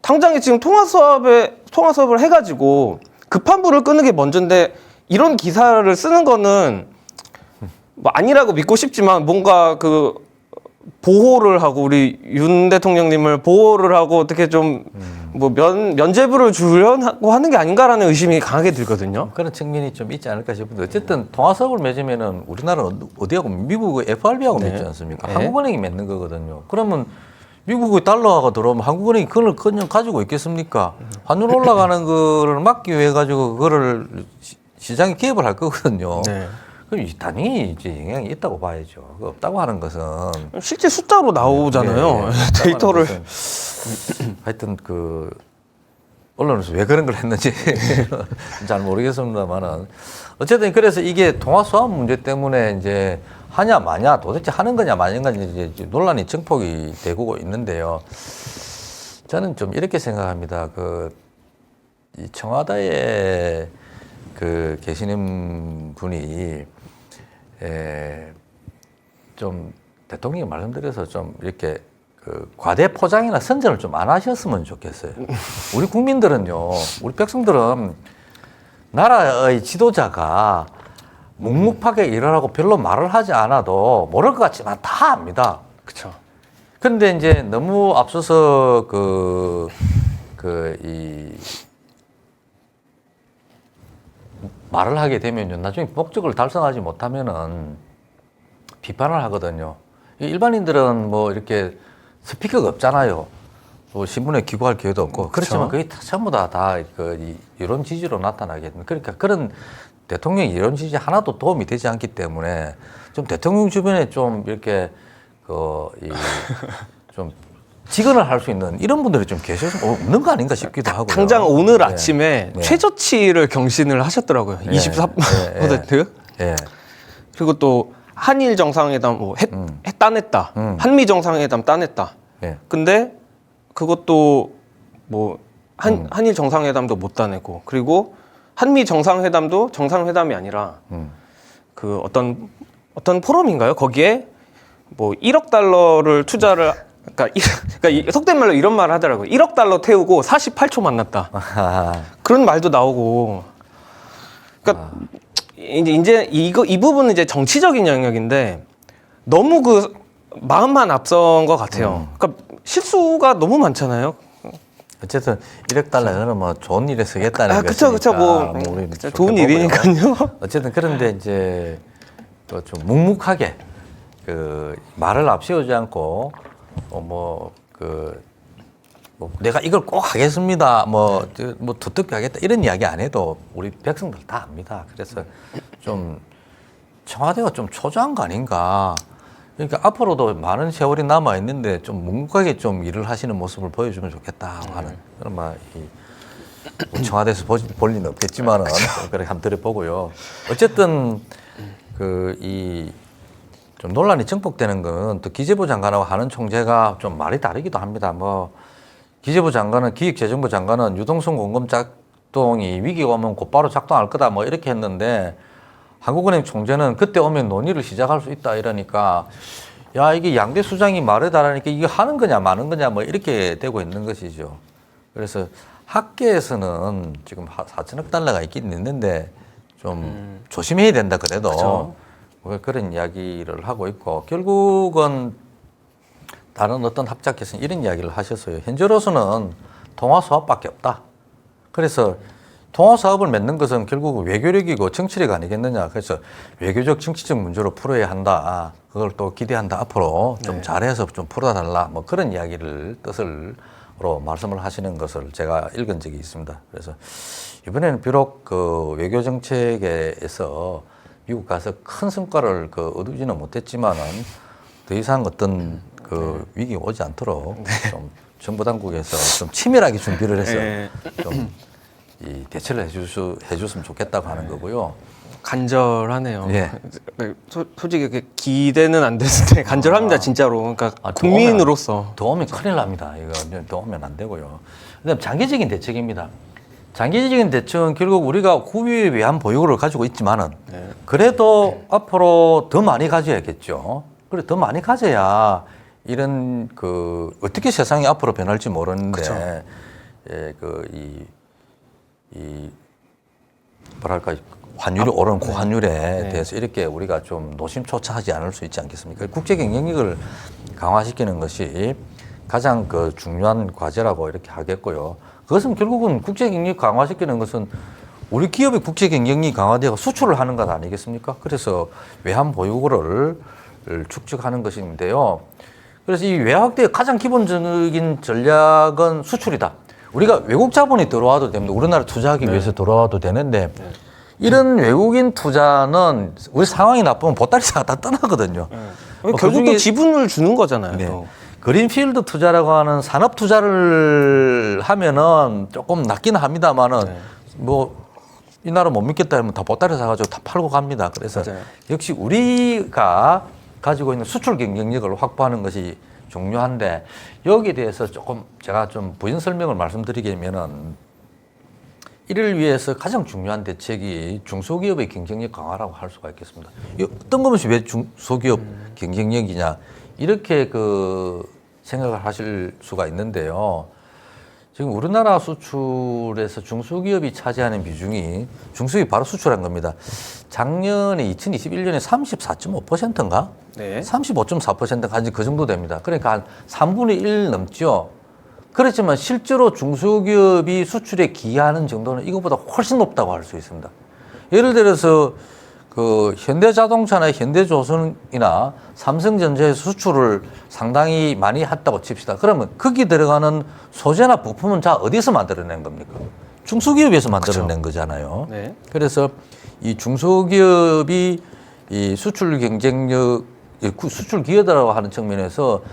당장에 지금 통화 사업을 해가지고 급한 불을 끄는 게 먼저인데 이런 기사를 쓰는 거는 뭐 아니라고 믿고 싶지만 뭔가 그 보호를 하고 우리 윤 대통령님을 보호를 하고 어떻게 좀 뭐 면죄부를 주려고 하는 게 아닌가라는 의심이 강하게 들거든요. 그런 측면이 좀 있지 않을까 싶은데 어쨌든 통화 사업을 맺으면은 우리나라는 어디하고 미국 FRB하고 네. 맺지 않습니까? 네. 한국은행이 맺는 거거든요. 그러면 미국의 달러가 들어오면 한국은행이 그걸 그냥 가지고 있겠습니까? 환율 올라가는 거를 막기 위해 가지고 그거를 시장에 개입을 할 거거든요. 네. 그럼 당연히 이제 영향이 있다고 봐야죠. 그거 없다고 하는 것은 실제 숫자로 나오잖아요. 네, 네. 데이터를. 하여튼 언론에서 왜 그런 걸 했는지 잘 모르겠습니다만은 어쨌든 그래서 이게 통화 수합 문제 때문에 이제 하냐 마냐 도대체 하는 거냐 마냐 이제 논란이 증폭이 되고 있는데요. 저는 좀 이렇게 생각합니다. 이 청와대에 계시는 분이 좀 대통령이 말씀드려서 좀 이렇게 과대 포장이나 선전을 좀 안 하셨으면 좋겠어요. 우리 국민들은요, 우리 백성들은 나라의 지도자가 묵묵하게 일하라고 별로 말을 하지 않아도 모를 것 같지만 다 압니다. 그렇죠. 그런데 이제 너무 앞서서 말을 하게 되면요, 나중에 목적을 달성하지 못하면은 비판을 하거든요. 일반인들은 뭐 이렇게 스피커가 없잖아요. 뭐 신문에 기고할 기회도 없고. 그렇지만 그게 전부 다 이론 지지로 나타나겠는. 그러니까 그런 대통령 이론 지지 하나도 도움이 되지 않기 때문에 좀 대통령 주변에 좀 이렇게 좀 직언을 할 수 있는 이런 분들이 좀 계셔서 없는 거 아닌가 싶기도 하고요. 당장 오늘 네. 아침에 네. 최저치를 경신을 하셨더라고요. 네. 24%. 예. 그리고 또 한일 정상회담 따냈다. 한미 정상회담 따냈다. 예. 근데 그것도 뭐 한일 정상회담도 못 따내고, 그리고 한미 정상회담도 정상회담이 아니라 그 어떤 포럼인가요? 거기에 뭐 1억 달러를 투자를 그러니까 속된 말로 이런 말을 하더라고요. 1억 달러 태우고 48초 만났다. 그런 말도 나오고. 그러니까 이제 이 부분은 이제 정치적인 영역인데 너무 마음만 앞선 것 같아요. 그러니까 실수가 너무 많잖아요. 어쨌든 1억 달러는 뭐 좋은 일에 쓰겠다는 그쵸, 것이니까 뭐 우리는 좋은 좋게 일이니까요. 보고요. 어쨌든 그런데 이제 좀 묵묵하게 말을 앞세우지 않고 내가 이걸 꼭 하겠습니다. 뭐 두텁게 하겠다 이런 이야기 안 해도 우리 백성들 다 압니다. 그래서 좀 청와대가 좀 초조한 거 아닌가. 그러니까 앞으로도 많은 세월이 남아 있는데 좀 묵묵하게 좀 일을 하시는 모습을 보여주면 좋겠다 하는 그런 말. 청와대에서 볼 리는 없겠지만은 그렇게 한번 들어보고요. 어쨌든 좀 논란이 증폭되는 건 또 기재부 장관하고 하는 총재가 좀 말이 다르기도 합니다. 기재부 장관은 기획재정부 장관은 유동성 공급 작동이 위기가 오면 곧바로 작동할 거다 뭐 이렇게 했는데 한국은행 총재는 그때 오면 논의를 시작할 수 있다 이러니까 야 이게 양대 수장이 말에 다르니까 이게 하는 거냐 마는 거냐 뭐 이렇게 되고 있는 것이죠. 그래서 학계에서는 지금 4천억 달러가 있긴 있는데 좀 조심해야 된다 그래도 그쵸. 그런 이야기를 하고 있고 결국은 다른 어떤 학자께서는 이런 이야기를 하셨어요. 현재로서는 통화 수합밖에 없다. 그래서 통화 사업을 맺는 것은 결국 외교력이고 정치력 아니겠느냐. 그래서 외교적 정치적 문제로 풀어야 한다. 그걸 또 기대한다. 앞으로 좀 잘해서 좀 풀어달라. 뭐 그런 이야기를 뜻으로 말씀을 하시는 것을 제가 읽은 적이 있습니다. 그래서 이번에는 비록 외교 정책에서 미국 가서 큰 성과를 얻지는 못했지만은 더 이상 어떤 위기가 오지 않도록 좀 정부 당국에서 좀 치밀하게 준비를 해서 좀 이 대처를 해줬으면 좋겠다고 하는 거고요. 간절하네요. 예. 솔직히 기대는 안 됐는데 간절합니다, 진짜로. 그러니까 국민으로서 더 오면 큰일 납니다. 이거 더 오면 안 되고요. 그다음 장기적인 대책입니다. 장기적인 대책은 결국 우리가 후위에 외환 보유고를 가지고 있지만은 그래도 앞으로 더 많이 가져야겠죠. 그래 더 많이 가져야 이런 어떻게 세상이 앞으로 변할지 모르는데 뭐랄까 환율이 오른 고환율에 대해서 이렇게 우리가 좀 노심초사하지 않을 수 있지 않겠습니까? 국제 경쟁력을 강화시키는 것이 가장 중요한 과제라고 이렇게 하겠고요. 그것은 결국은 국제 경쟁력 강화시키는 것은 우리 기업의 국제 경쟁력이 강화되어 수출을 하는 것 아니겠습니까? 그래서 외환 보유고를 축적하는 것인데요. 그래서 이 외화 확대의 가장 기본적인 전략은 수출이다. 우리가 외국 자본이 들어와도 됩니다. 우리나라 투자하기 위해서 들어와도 되는데 이런 외국인 투자는 우리 상황이 나쁘면 보따리 싸가 다 떠나거든요. 결국 또 지분을 주는 거잖아요. 네. 또. 그린필드 투자라고 하는 산업 투자를 하면은 조금 낫긴 합니다만은 네. 뭐 이 나라 못 믿겠다 하면 다 보따리 사가지고 다 팔고 갑니다. 그래서 맞아요. 역시 우리가 가지고 있는 수출 경쟁력을 확보하는 것이 중요한데 여기에 대해서 조금 제가 좀 부연 설명을 말씀드리자면은 이를 위해서 가장 중요한 대책이 중소기업의 경쟁력 강화라고 할 수가 있겠습니다. 이 뜬금없이 왜 중소기업 경쟁력이냐 이렇게 그 생각을 하실 수가 있는데요. 지금 우리나라 수출에서 중소기업이 차지하는 비중이 중소기업이 바로 수출한 겁니다. 작년에 2021년에 34.5%인가? 네. 35.4%가 한 그 정도 됩니다. 그러니까 한 3분의 1 넘죠. 그렇지만 실제로 중소기업이 수출에 기여하는 정도는 이것보다 훨씬 높다고 할 수 있습니다. 예를 들어서 그 현대자동차나 현대조선이나 삼성전자의 수출을 상당히 많이 했다고 칩시다. 그러면 거기 들어가는 소재나 부품은 자 어디서 만들어낸 겁니까? 중소기업에서 만들어낸 거잖아요. 네. 그래서 이 중소기업이 이 수출 경쟁력, 수출 기여다라고 하는 측면에서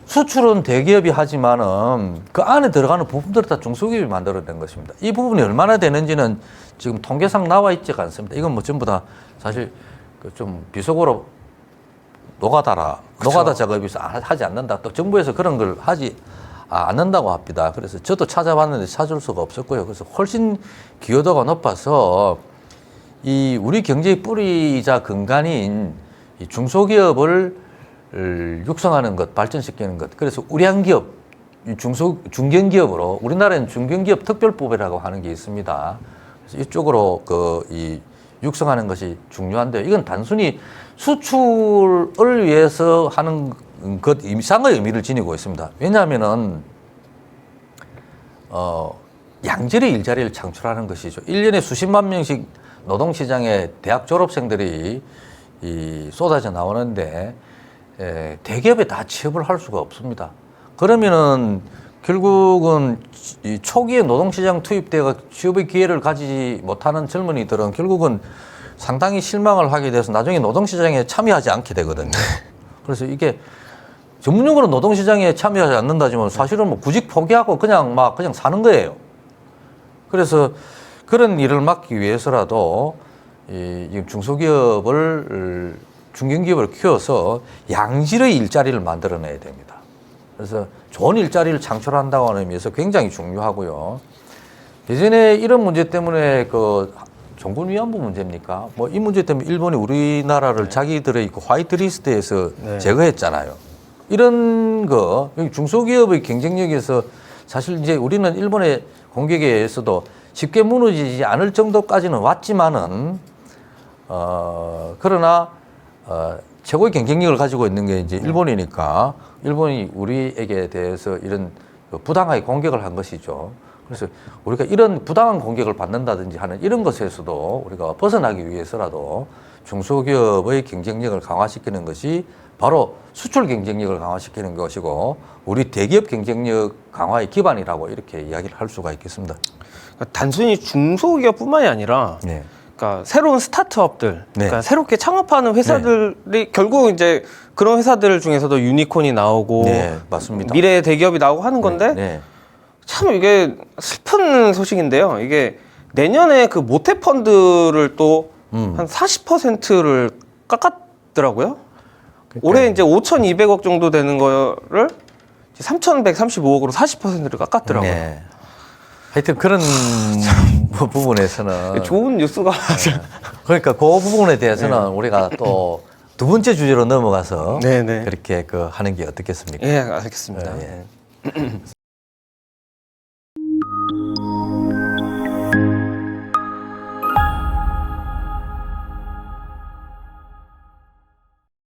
수출은 대기업이 하지만은 그 안에 들어가는 부품들을 다 중소기업이 만들어낸 것입니다. 이 부분이 얼마나 되는지는 지금 통계상 나와 있지가 않습니다. 이건 뭐 전부 다 사실 그 좀 비속어로 노가다라, 노가다 작업이 하지 않는다. 또 정부에서 그런 걸 하지 않는다고 합니다. 그래서 저도 찾아봤는데 찾을 수가 없었고요. 그래서 훨씬 기여도가 높아서 이 우리 경제의 뿌리이자 근간인 이 중소기업을 육성하는 것, 발전시키는 것. 그래서 우량기업, 중견기업으로 우리나라는 중견기업 특별법이라고 하는 게 있습니다. 그래서 이쪽으로 이 육성하는 것이 중요한데요. 이건 단순히 수출을 위해서 하는 것 이상의 의미를 지니고 있습니다. 왜냐하면은 양질의 일자리를 창출하는 것이죠. 1년에 수십만 명씩 노동시장에 대학 졸업생들이 쏟아져 나오는데 대기업에 다 취업을 할 수가 없습니다. 그러면은 결국은 이 초기에 노동시장 투입되어 취업의 기회를 가지지 못하는 젊은이들은 결국은 상당히 실망을 하게 돼서 나중에 노동시장에 참여하지 않게 되거든요. 그래서 이게 전문용어로 노동시장에 참여하지 않는다지만 사실은 뭐 구직 포기하고 그냥 사는 거예요. 그래서 그런 일을 막기 위해서라도 이 중소기업을 중견기업을 키워서 양질의 일자리를 만들어내야 됩니다. 그래서 좋은 일자리를 창출한다고 하는 의미에서 굉장히 중요하고요. 예전에 이런 문제 때문에 그 종군 위안부 문제입니까? 뭐 이 문제 때문에 일본이 우리나라를 자기들의 그 화이트리스트에서 제거했잖아요. 이런 거 중소기업의 경쟁력에서 사실 이제 우리는 일본의 공격에 의해서도 쉽게 무너지지 않을 정도까지는 왔지만은 그러나 최고의 경쟁력을 가지고 있는 게 이제 일본이니까 일본이 우리에게 대해서 이런 부당하게 공격을 한 것이죠. 그래서 우리가 이런 부당한 공격을 받는다든지 하는 이런 것에서도 우리가 벗어나기 위해서라도 중소기업의 경쟁력을 강화시키는 것이 바로 수출 경쟁력을 강화시키는 것이고 우리 대기업 경쟁력 강화의 기반이라고 이렇게 이야기를 할 수가 있겠습니다. 단순히 중소기업뿐만이 아니라 네. 그러니까 새로운 스타트업들, 그러니까 네. 새롭게 창업하는 회사들이 결국 이제 그런 회사들 중에서도 유니콘이 나오고 네, 맞습니다. 미래의 대기업이 나오고 하는 건데 네. 참 이게 슬픈 소식인데요. 이게 내년에 그 모태 펀드를 또 한 40%를 깎았더라고요. 올해 이제 5,200억 정도 되는 거를 3,135억으로 40%를 깎았더라고요. 네. 하여튼 그런 부분에서는 좋은 뉴스가 그러니까 그 부분에 대해서는 우리가 또 두 번째 주제로 넘어가서 네, 네. 그렇게 하는 게 어떻겠습니까? 예, 알겠습니다. 예.